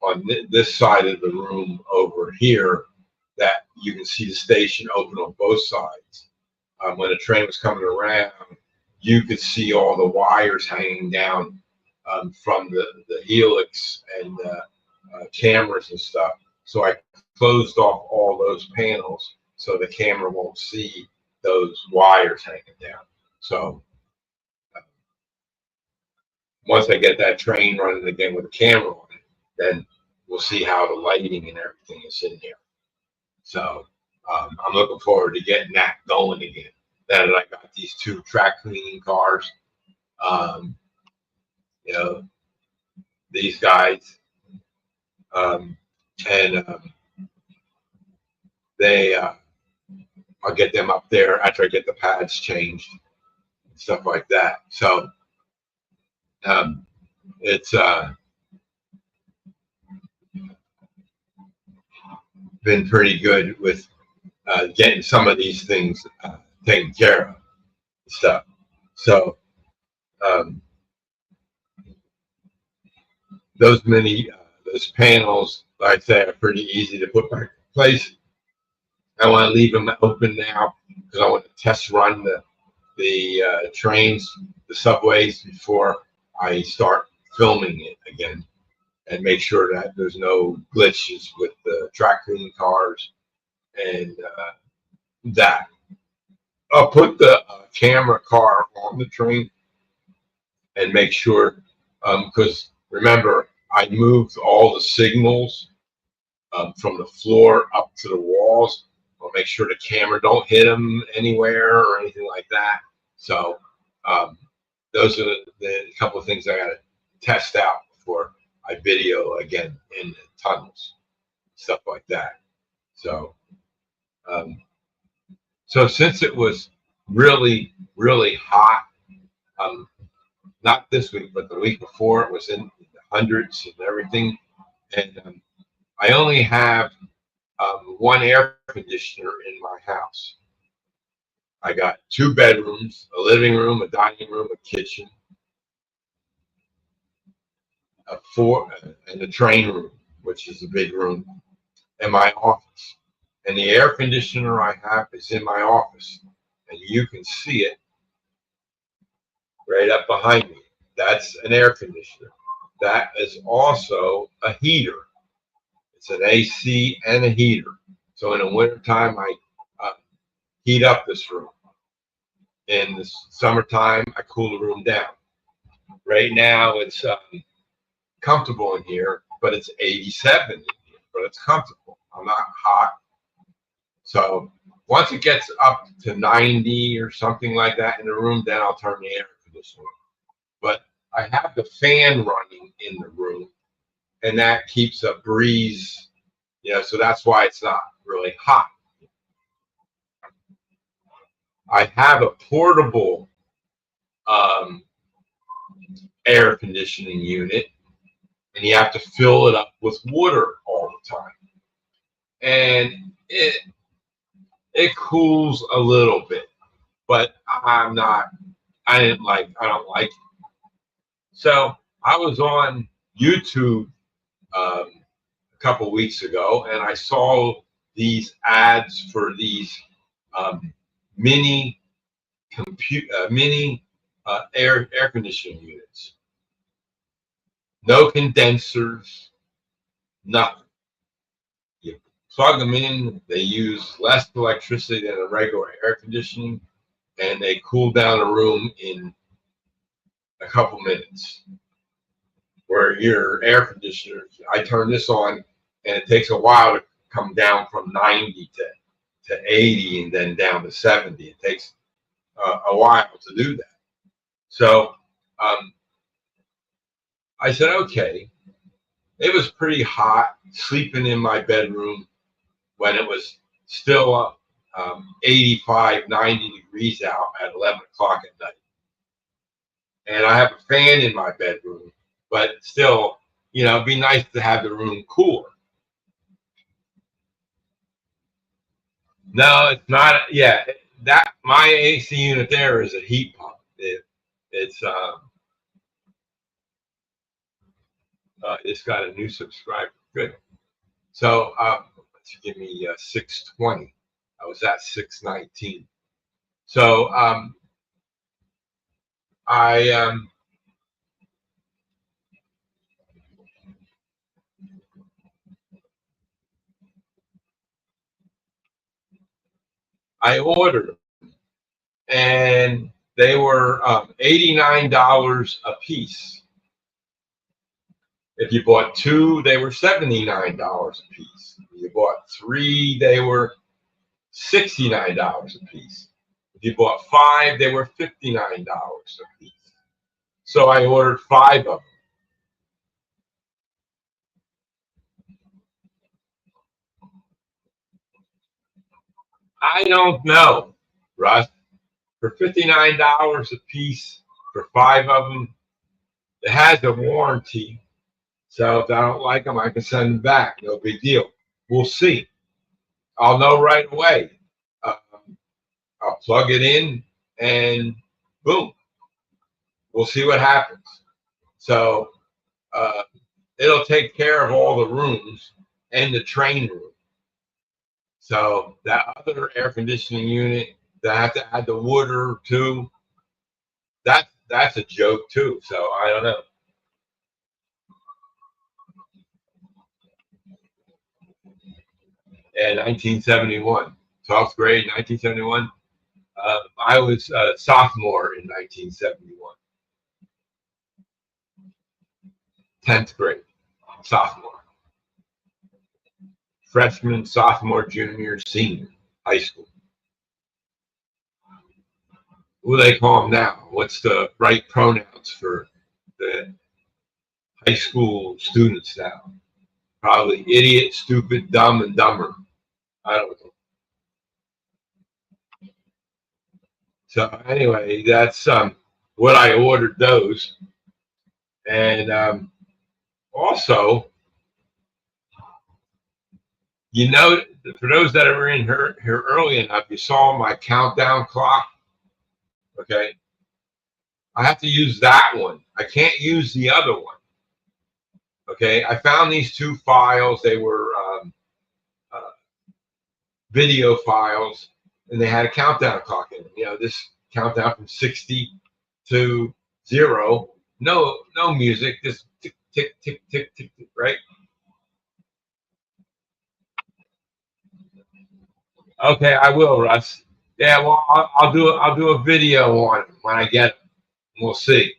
on this side of the room over here, that you can see the station open on both sides. When a train was coming around, you could see all the wires hanging down from the helix and cameras and stuff. So I closed off all those panels so the camera won't see those wires hanging down. So once I get that train running again with a camera on it, then we'll see how the lighting and everything is in here. So I'm looking forward to getting that going again. Now that I got these two track cleaning cars, you know, these guys, and they, I'll get them up there after I get the pads changed and stuff like that. So it's been pretty good with getting some of these things taken care of and stuff. So those panels, like I say, are pretty easy to put back in place. I want to leave them open now because I want to test run the trains, the subways, before I start filming it again, and make sure that there's no glitches with the track cleaning cars and that. I'll put the camera car on the train and make sure, because remember, I moved all the signals from the floor up to the walls. I'll make sure the camera don't hit them anywhere or anything like that. So those are the couple of things I got to test out before I video again in the tunnels, stuff like that. So so since it was really, really hot, Not this week, but the week before, it was in the hundreds and everything. And I only have one air conditioner in my house. I got 2 bedrooms, a living room, a dining room, a kitchen, and a train room, which is a big room, and my office. And the air conditioner I have is in my office, and you can see it right up behind me. That's an air conditioner. That is also a heater. It's an AC and a heater. So in the wintertime, I heat up this room. In the summertime, I cool the room down. Right now, it's comfortable in here, but it's 87 in here, but it's comfortable. I'm not hot. So once it gets up to 90 or something like that in the room, then I'll turn the air conditioner. But I have the fan running in the room, and that keeps a breeze, so that's why it's not really hot. I have a portable air conditioning unit, and you have to fill it up with water all the time. And it cools a little bit, but I don't like it. So I was on YouTube a couple weeks ago, and I saw these ads for these mini air conditioning units. No condensers, nothing. You plug them in, they use less electricity than a regular air conditioning, and they cool down a room in a couple minutes. Where your air conditioner, I turn this on, and it takes a while to come down from 90 to 80 and then down to 70. It takes a while to do that. So I said, okay. It was pretty hot sleeping in my bedroom when it was still 85, 90 degrees out at 11 o'clock at night. And I have a fan in my bedroom, but still, it'd be nice to have the room cooler. No, it's not. Yeah, that my AC unit there is a heat pump. It's got a new subscriber. Good. So let's give me 620. I was at 619. So I ordered them, and they were $89 a piece. If you bought 2, they were $79 a piece. If you bought 3, they were $69 a piece. If you bought 5, they were $59 a piece. So I ordered 5 of them. I don't know, Russ. For $59 a piece for 5 of them, it has a warranty. So if I don't like them, I can send them back. No big deal. We'll see. I'll know right away. I'll plug it in, and boom. We'll see what happens. So it'll take care of all the rooms and the train room. So that other air conditioning unit that I have to add the water to, that's a joke too. So I don't know. In 1971, 12th grade, 1971. I was a sophomore in 1971. 10th grade, sophomore. Freshman, sophomore, junior, senior, high school. What do they call them now? What's the right pronouns for the high school students now? Probably idiot, stupid, dumb, and dumber. I don't know. So anyway, that's what I ordered those. And also, you know, for those that were in here early enough, you saw my countdown clock. Okay, I have to use that one. I can't use the other one. Okay, I found these two files. They were uh, video files, and they had a countdown clock in them. You know, this countdown from 60 to 0. No music, just tick, tick, tick, tick, tick, tick, right? Okay, I will, Russ. Yeah, well, I'll do a video on it when I get it. We'll see.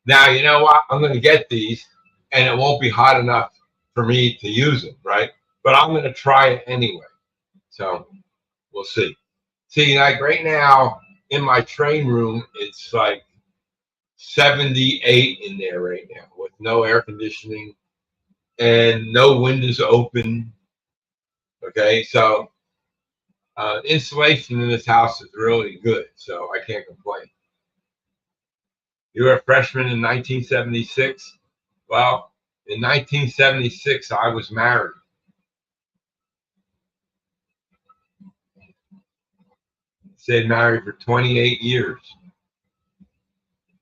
Now, you know what? I'm going to get these, and it won't be hot enough for me to use them, right? But I'm going to try it anyway. So we'll see. See, like right now in my train room, it's like 78 in there right now with no air conditioning and no windows open. Okay, so insulation in this house is really good, so I can't complain. You were a freshman in 1976? Well, in 1976, I was married. Stayed married for 28 years.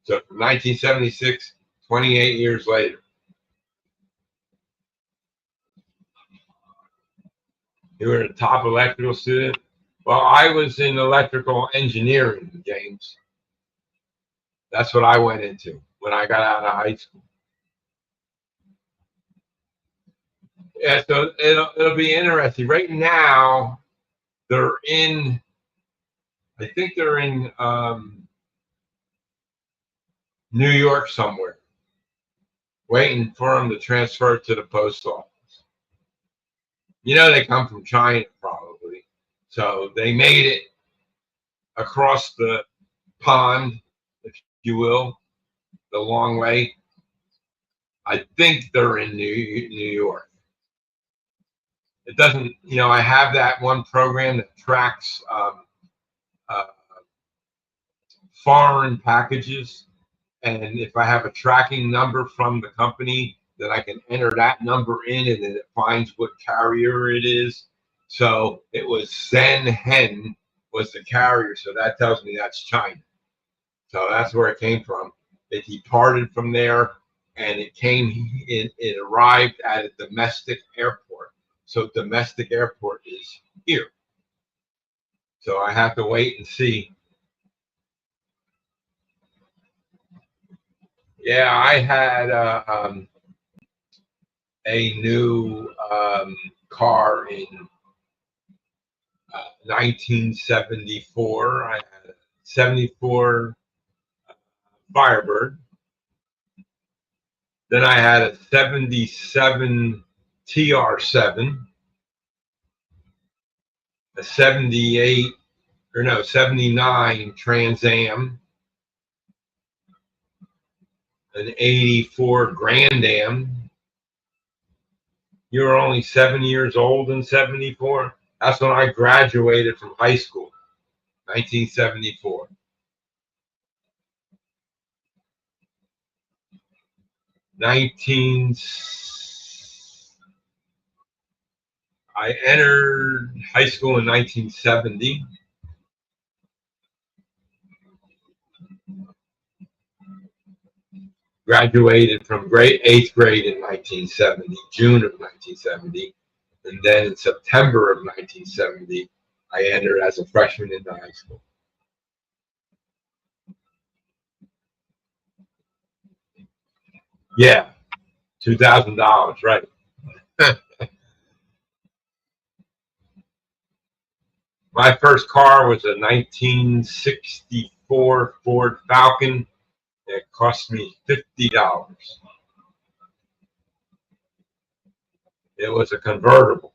So from 1976, 28 years later. You were a top electrical student? Well, I was in electrical engineering, James. That's what I went into when I got out of high school. Yeah, so it'll be interesting. Right now, they're in, I think they're in New York somewhere, waiting for them to transfer to the post office. You know, they come from China probably. So they made it across the pond, if you will, the long way. I think they're in New York. It doesn't, you know, I have that one program that tracks uh, foreign packages. And if I have a tracking number from the company, then I can enter that number in and then it finds what carrier it is. So it was Zen Hen was the carrier. So that tells me that's China. So that's where it came from. It departed from there and it arrived at a domestic airport. So domestic airport is here. So I have to wait and see. Yeah, I had a new car in 1974. I had a 74 Firebird. Then I had a 77 TR7, a 78 or no 79 Trans Am, an 84 Grand Am. You were only 7 years old in 74. That's when I graduated from high school, 1974. I entered high school in 1970. Graduated from eighth grade in 1970, June of 1970. And then in September of 1970, I entered as a freshman into high school. Yeah, $2,000, right. My first car was a 1964 Ford Falcon. It cost me $50. It was a convertible.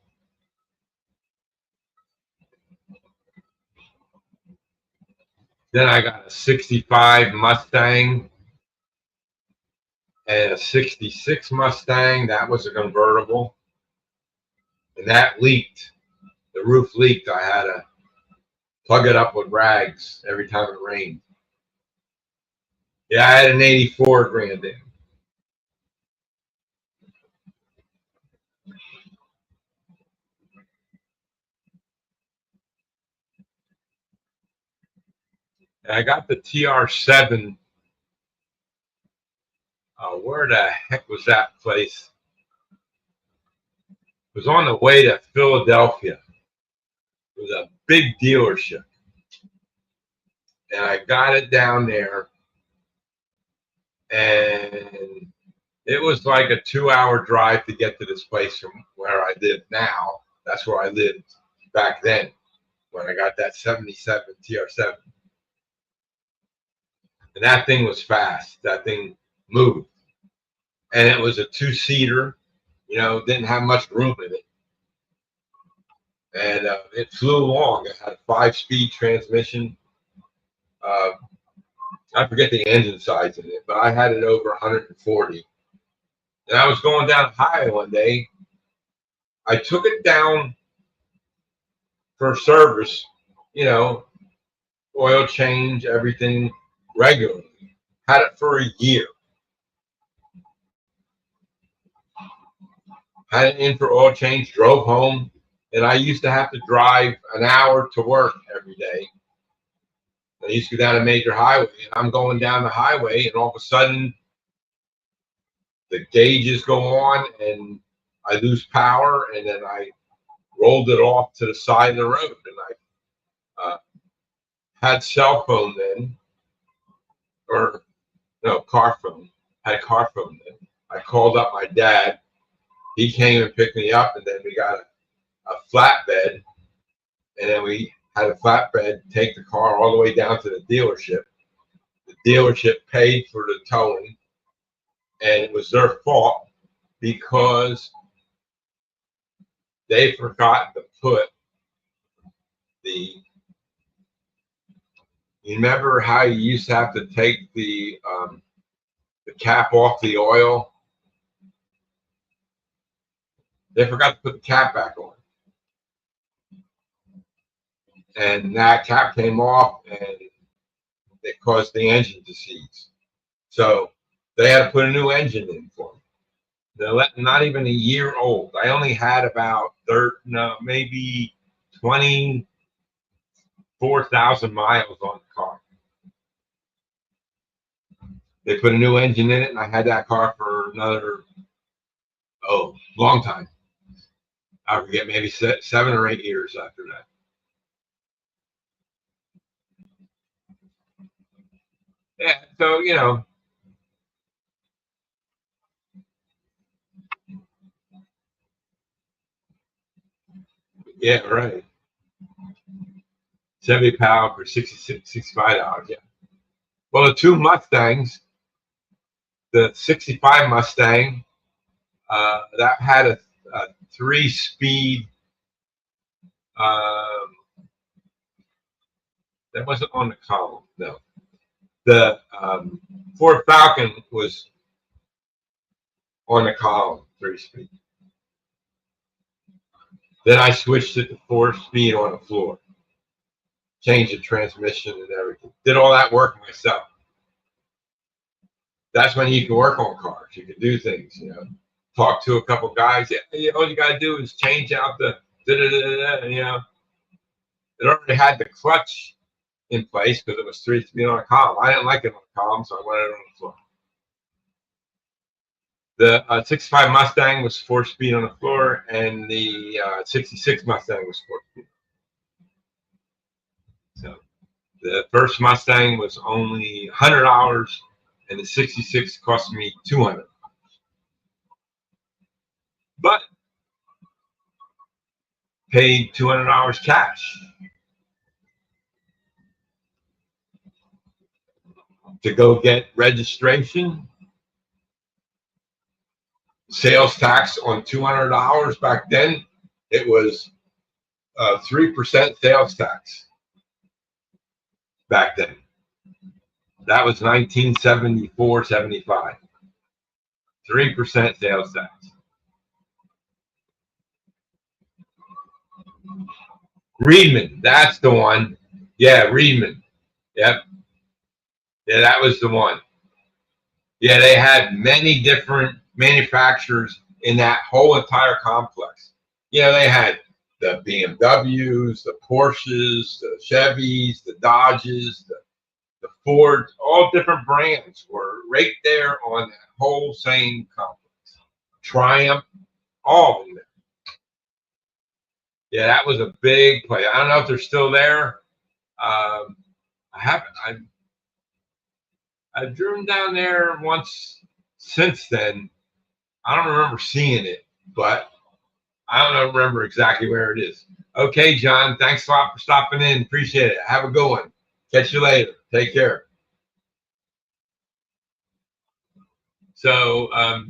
Then I got a 65 Mustang and a 66 Mustang. That was a convertible. And that leaked. The roof leaked. I had to plug it up with rags every time it rained. Yeah, I had an 84 Grand Am. And I got the TR7. Where the heck was that place? It was on the way to Philadelphia. It was a big dealership. And I got it down there. And it was like a 2-hour drive to get to this place from where I live now. That's where I lived back then when I got that 77 TR7. And that thing was fast. That thing moved. And it was a two-seater, didn't have much room in it. And it flew along. It had a 5-speed transmission. Uh, I forget the engine size in it, but I had it over 140. And I was going down the highway one day. I took it down for service, oil change, everything regularly. Had it for a year. Had it in for oil change, drove home, and I used to have to drive an hour to work every day. I used to go down a major highway, and I'm going down the highway, and all of a sudden, the gauges go on, and I lose power, and then I rolled it off to the side of the road, and I had cell phone then, or no, car phone. Had car phone then. I called up my dad. He came and picked me up, and then we got a flatbed, and then we had a flatbed take the car all the way down to the dealership. The dealership paid for the towing, and it was their fault because they forgot to put the. You remember how you used to have to take the cap off the oil? They forgot to put the cap back on. And that cap came off, and it caused the engine to seize. So they had to put a new engine in for me. They're not even a year old. I only had about maybe 24,000 miles on the car. They put a new engine in it, and I had that car for another long time. I forget, maybe 7 or 8 years after that. Yeah, so yeah, right. 70 pounds for $65. Yeah. Well, the two Mustangs, the 65 Mustang, that had a 3-speed. That wasn't on the column, no. The Ford Falcon was on the column, 3-speed. Then I switched it to 4-speed on the floor. Changed the transmission and everything. Did all that work myself. That's when you can work on cars. You can do things, Talk to a couple guys. Yeah, all you got to do is change out the It already had the clutch in place because it was 3-speed on a column. I didn't like it on a column, so I wanted it on the floor. The 65 Mustang was 4-speed on the floor, and the 66 Mustang was 4-speed. So the first Mustang was only $100, and the 66 cost me $200. But paid $200 cash to go get registration, sales tax on $200 back then. It was 3% sales tax back then. That was 1974, 75. 3% sales tax. Reedman, that's the one. Yeah, Reedman. Yep. Yeah, that was the one. Yeah, they had many different manufacturers in that whole entire complex. You know, they had the BMWs, the Porsches, the Chevys, the Dodges, the Fords, all different brands were right there on that whole same complex. Triumph, all of them. Yeah, that was a big place. I don't know if they're still there. I haven't. I've driven down there once since then. I don't remember seeing it, but I don't remember exactly where it is. Okay, John, thanks a lot for stopping in. Appreciate it. Have a good one. Catch you later. Take care. So I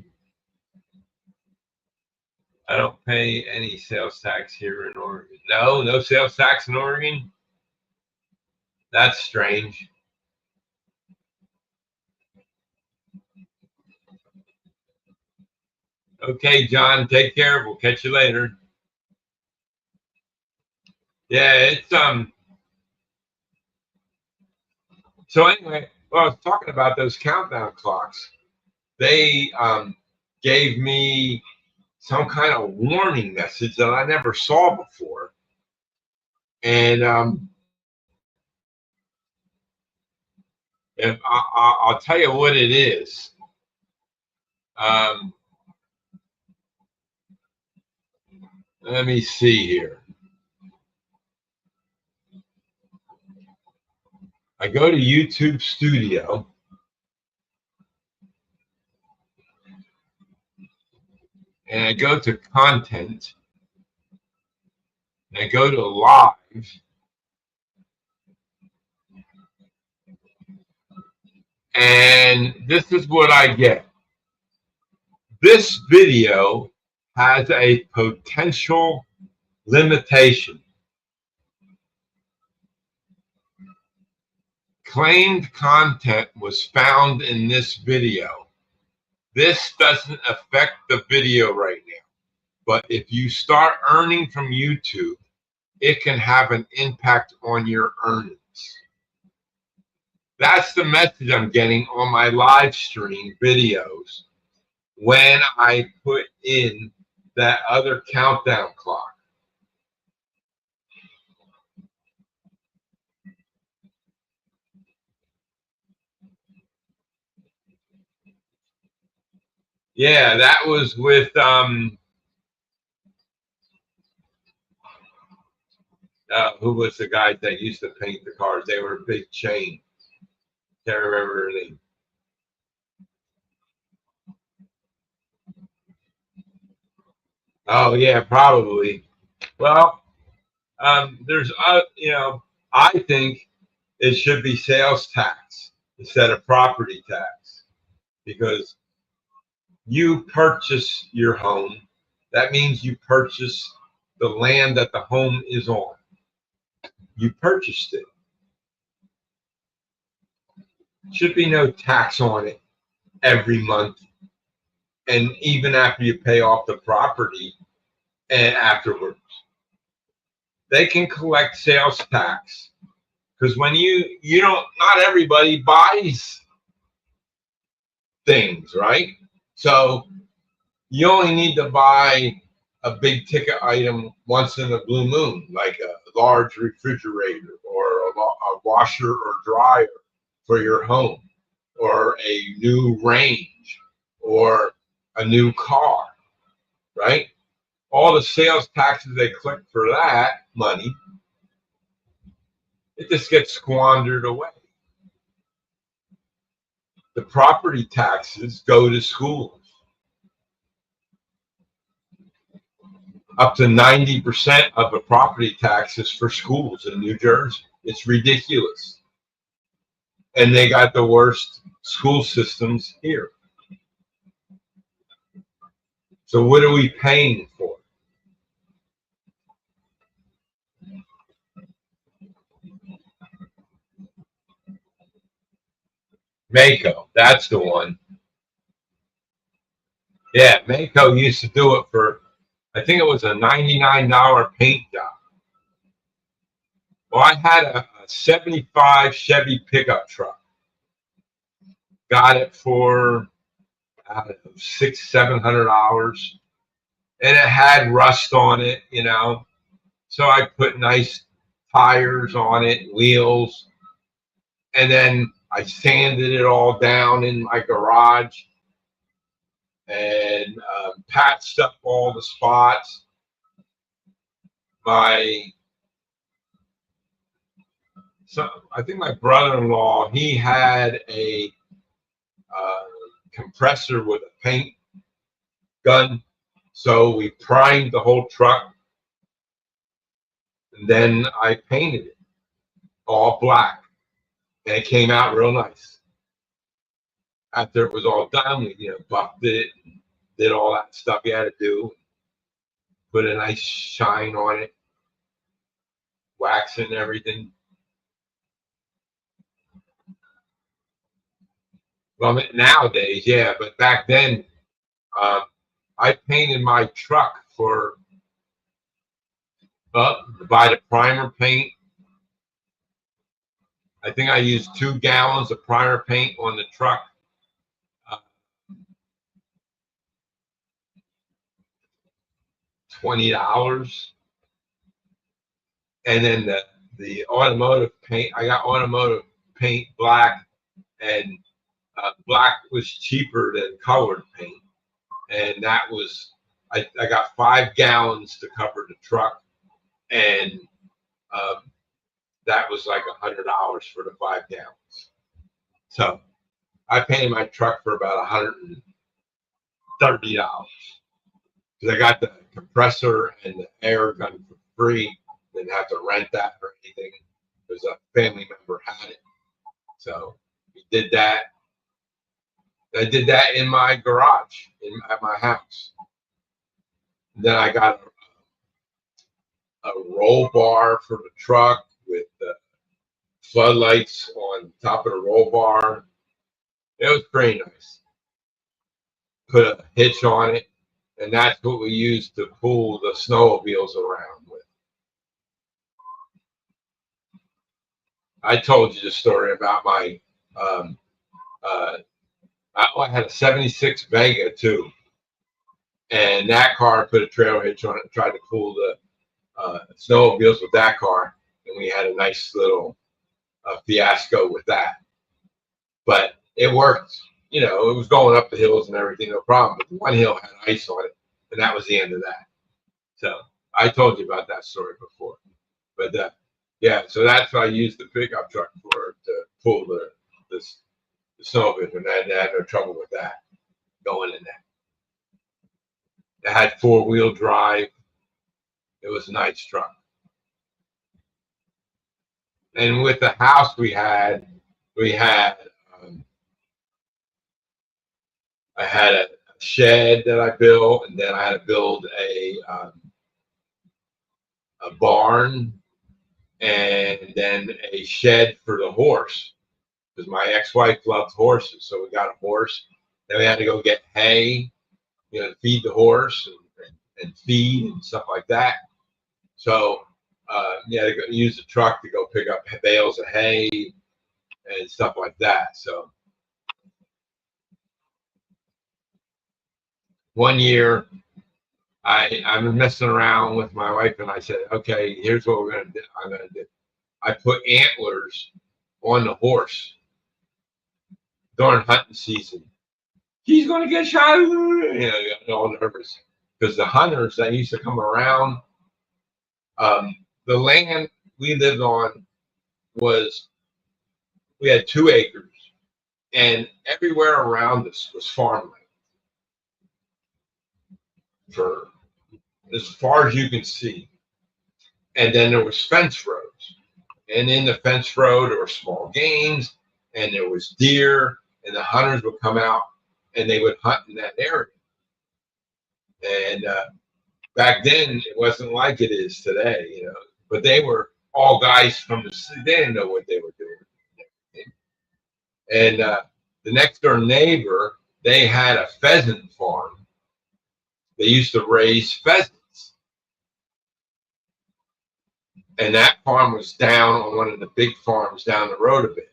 don't pay any sales tax here in Oregon. No, no sales tax in Oregon. That's strange. Okay, John, take care. We'll catch you later. Yeah, it's so anyway, well, I was talking about those countdown clocks. They gave me some kind of warning message that I never saw before. And if I'll tell you what it is. Um, let me see here. I go to YouTube Studio. And I go to content. And I go to live. And this is what I get. This video has a potential limitation. Claimed content was found in this video. This doesn't affect the video right now, but if you start earning from YouTube, it can have an impact on your earnings. That's the message I'm getting on my live stream videos when I put in that other countdown clock. Yeah, that was with who was the guy that used to paint the cars? They were a big chain. Can't remember their name. Oh yeah, probably. Well, there's I think it should be sales tax instead of property tax because you purchase your home. That means you purchase the land that the home is on. You purchased it. Should be no tax on it every month. And even after you pay off the property and afterwards, they can collect sales tax because when you don't, not everybody buys things, right? So you only need to buy a big ticket item once in a blue moon, like a large refrigerator or a washer or dryer for your home, or a new range, or a new car, right? All the sales taxes they collect for that money, it just gets squandered away. The property taxes go to schools. Up to 90% of the property taxes for schools in New Jersey. It's ridiculous. And they got the worst school systems here. So what are we paying for? Mako, that's the one. Yeah, Mako used to do it for, I think it was a $99 paint job. Well, I had a 75 Chevy pickup truck. got it for $600-700, and it had rust on it, So I put nice tires on it, wheels, and then I sanded it all down in my garage and patched up all the spots. I think my brother-in-law, he had a compressor with a paint gun, so we primed the whole truck, and then I painted it all black, and it came out real nice. After it was all done, we buffed it, did all that stuff you had to do, put a nice shine on it, wax and everything. Well, nowadays, yeah, but back then, I painted my truck for buy the primer paint. I think I used 2 gallons of primer paint on the truck. $20, and then the automotive paint. I got automotive paint black, and black was cheaper than colored paint, and that was I got 5 gallons to cover the truck, and that was like $100 for the 5 gallons. So I painted my truck for about $130 because I got the compressor and the air gun for free. Didn't have to rent that or anything because a family member had it. So we did that. I did that in my garage at my house. And then I got a roll bar for the truck with the floodlights on top of the roll bar. It was pretty nice. Put a hitch on it, and that's what we used to pull the snowmobiles around with. I told you the story about my I had a '76 Vega too, and that car put a trailer hitch on it and tried to pull the snowmobiles with that car, and we had a nice little fiasco with that. But it worked. It was going up the hills and everything, no problem. But the one hill had ice on it, and that was the end of that. So I told you about that story before. But yeah, so that's what I used the pickup truck for, to pull the snowmobile, and I had no trouble with that going in there. It had 4-wheel drive. It was a nice truck. And with the house we had I had a shed that I built, and then I had to build a barn, and then a shed for the horse, because my ex-wife loved horses, so we got a horse. Then we had to go get hay, to feed the horse and feed and stuff like that. So you had to use the truck to go pick up bales of hay and stuff like that. So one year, I'm messing around with my wife, and I said, okay, here's what I'm gonna do. I put antlers on the horse during hunting season. He's gonna get shot, all nervous because the hunters that used to come around, the land we lived on we had 2 acres, and everywhere around us was farmland for as far as you can see. And then there was fence roads, and in the fence road there were small games, and there was deer, and the hunters would come out and they would hunt in that area. And back then it wasn't like it is today, but they were all guys from the city. They didn't know what they were doing. And the next door neighbor, they had a pheasant farm. They used to raise pheasants. And that farm was down on one of the big farms down the road a bit.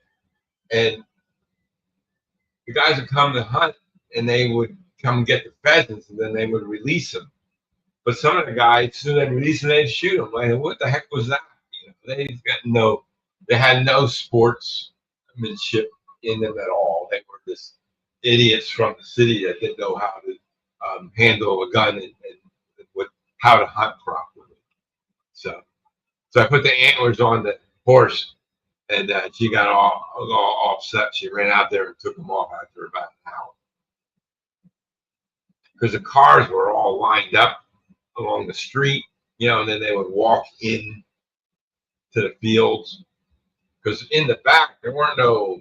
And the guys would come to hunt and they would come get the pheasants and then they would release them. But some of the guys, as soon as they release them, they'd shoot them. Like, what the heck was that? They had no sportsmanship in them at all. They were just idiots from the city that didn't know how to handle a gun and how to hunt properly. So I put the antlers on the horse, and she got all upset. She ran out there and took them off after about an hour because the cars were all lined up along the street, and then they would walk in to the fields because in the back there weren't no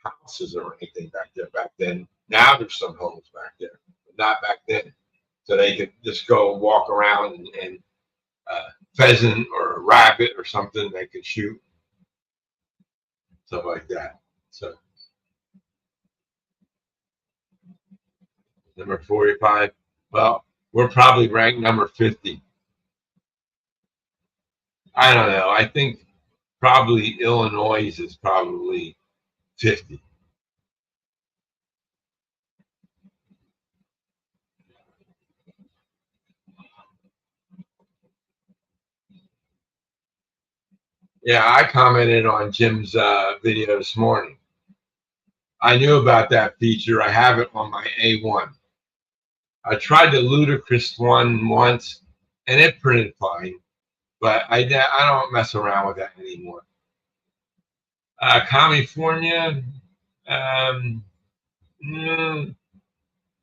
houses or anything back there back then. Now there's some homes back there, but not back then. So they could just go walk around and pheasant or a rabbit or something they could shoot, stuff like that. So number 45. Well, we're probably ranked number 50. I don't know. I think probably Illinois is probably 50. Yeah, I commented on Jim's video this morning. I knew about that feature. I have it on my A1. I tried the ludicrous one once, and it printed fine, but I don't mess around with that anymore. California,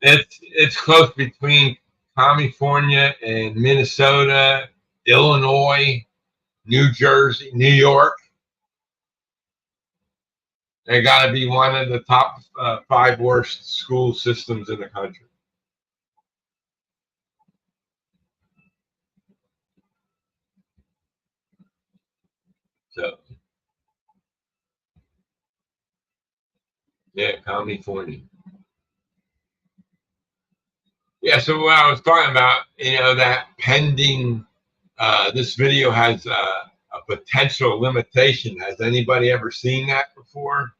it's close between California and Minnesota, Illinois, New Jersey, New York. They got to be one of the top 5 worst school systems in the country. So, yeah, California. Yeah, so what I was talking about, that pending, this video has a potential limitation. Has anybody ever seen that before?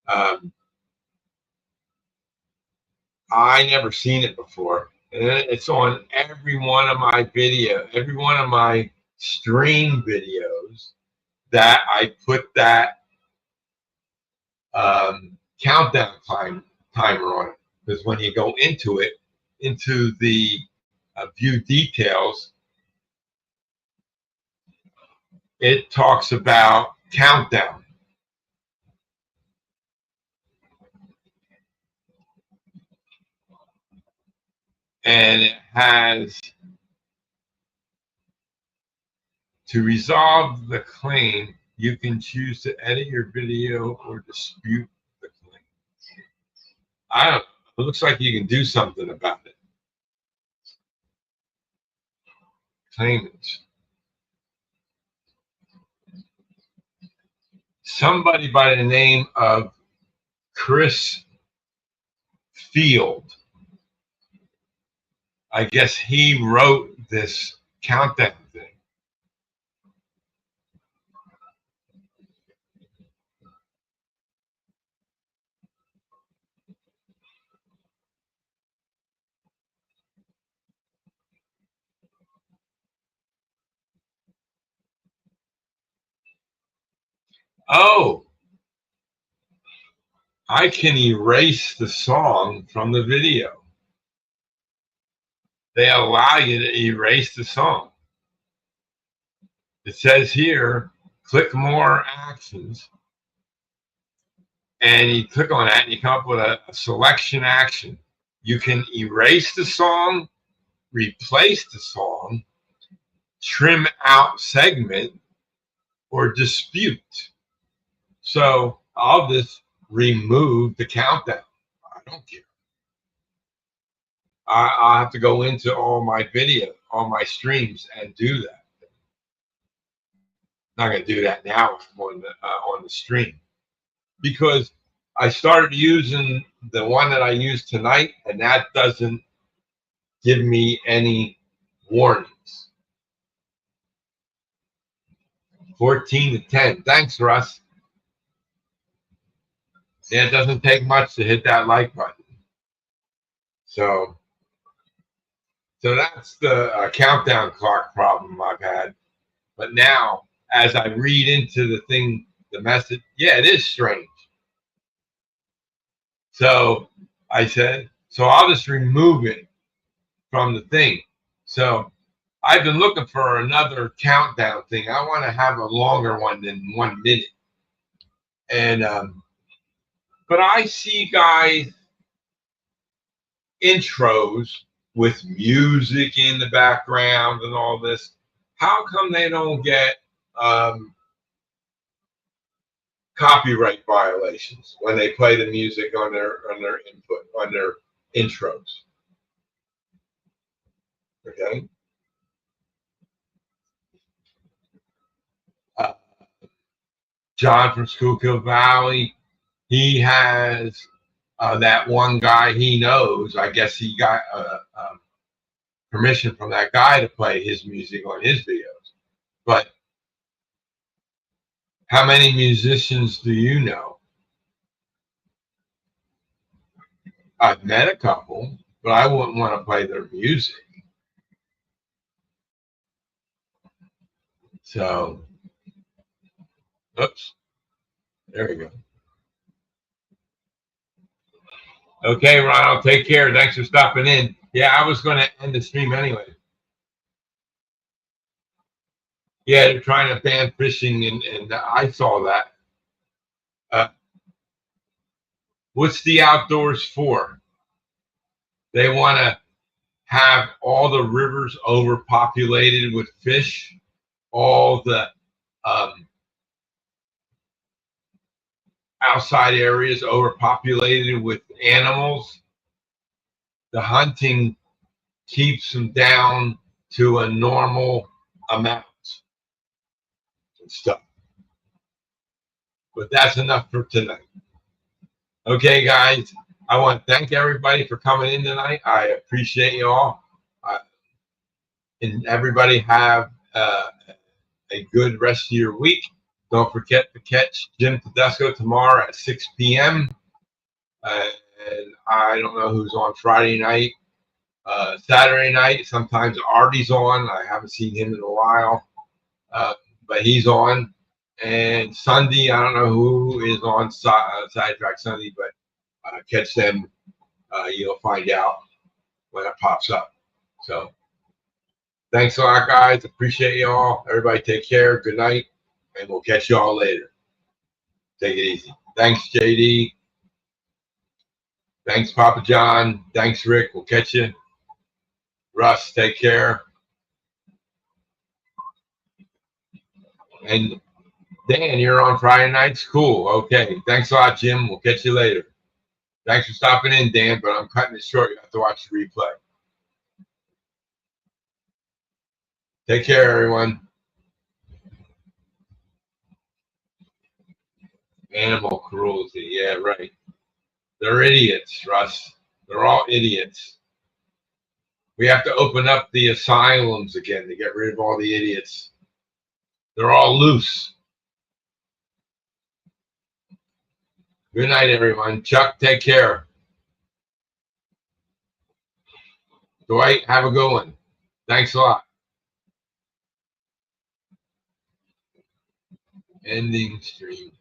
I never seen it before. And it's on every one of my every one of my stream videos that I put that countdown timer on it. Because when you go into the view details, it talks about countdown. And it has to resolve the claim, you can choose to edit your video or dispute the claim. I don't know. It looks like you can do something about it. Claimants. Somebody by the name of Chris Field, I guess he wrote this countdown thing. Oh, I can erase the song from the video. They allow you to erase the song. It says here, click more actions. And you click on that and you come up with a selection action. You can erase the song, replace the song, trim out segment, or dispute. So I'll just remove the countdown. I don't care. I'll have to go into all my all my streams and do that. I'm not going to do that now on the stream because I started using the one that I used tonight, and that doesn't give me any warnings. 14 to 10. Thanks, Russ. Yeah, it doesn't take much to hit that like button. So, so that's the countdown clock problem I've had. But now, as I read into the thing, the message, yeah, it is strange. So I said, so I'll just remove it from the thing. So I've been looking for another countdown thing. I want to have a longer one than 1 minute. And but I see guys intros with music in the background and all this. How come they don't get copyright violations when they play the music on their input on their intros? Okay. Uh, John from Schuylkill Valley, he has that one guy he knows. I guess he got permission from that guy to play his music on his videos. But how many musicians do you know? I've met a couple, but I wouldn't want to play their music. So, oops, there we go. Okay, Ronald, take care. Thanks for stopping in. Yeah, I was going to end the stream anyway. Yeah, they're trying to ban fishing, and I saw that. What's the outdoors for? They want to have all the rivers overpopulated with fish, all the outside areas overpopulated with animals. The hunting keeps them down to a normal amount and stuff. But that's enough for tonight. Okay, guys, I want to thank everybody for coming in tonight. I appreciate you all. And everybody have a good rest of your week. Don't forget to catch Jim Tedesco tomorrow at 6 p.m. And I don't know who's on Friday night. Saturday night, sometimes Artie's on. I haven't seen him in a while, but he's on. And Sunday, I don't know who is on Sidetrack Sunday, but catch them. You'll find out when it pops up. So thanks a lot, guys. Appreciate you all. Everybody take care. Good night, and we'll catch you all later. Take it easy. Thanks, JD. Thanks, Papa John. Thanks, Rick. We'll catch you. Russ, take care. And Dan, you're on Friday nights? Cool. Okay. Thanks a lot, Jim. We'll catch you later. Thanks for stopping in, Dan, but I'm cutting it short. You have to watch the replay. Take care, everyone. Animal cruelty. Yeah, right. They're idiots, Russ. They're all idiots. We have to open up the asylums again to get rid of all the idiots. They're all loose. Good night, everyone. Chuck, take care. Dwight, have a good one. Thanks a lot. Ending stream.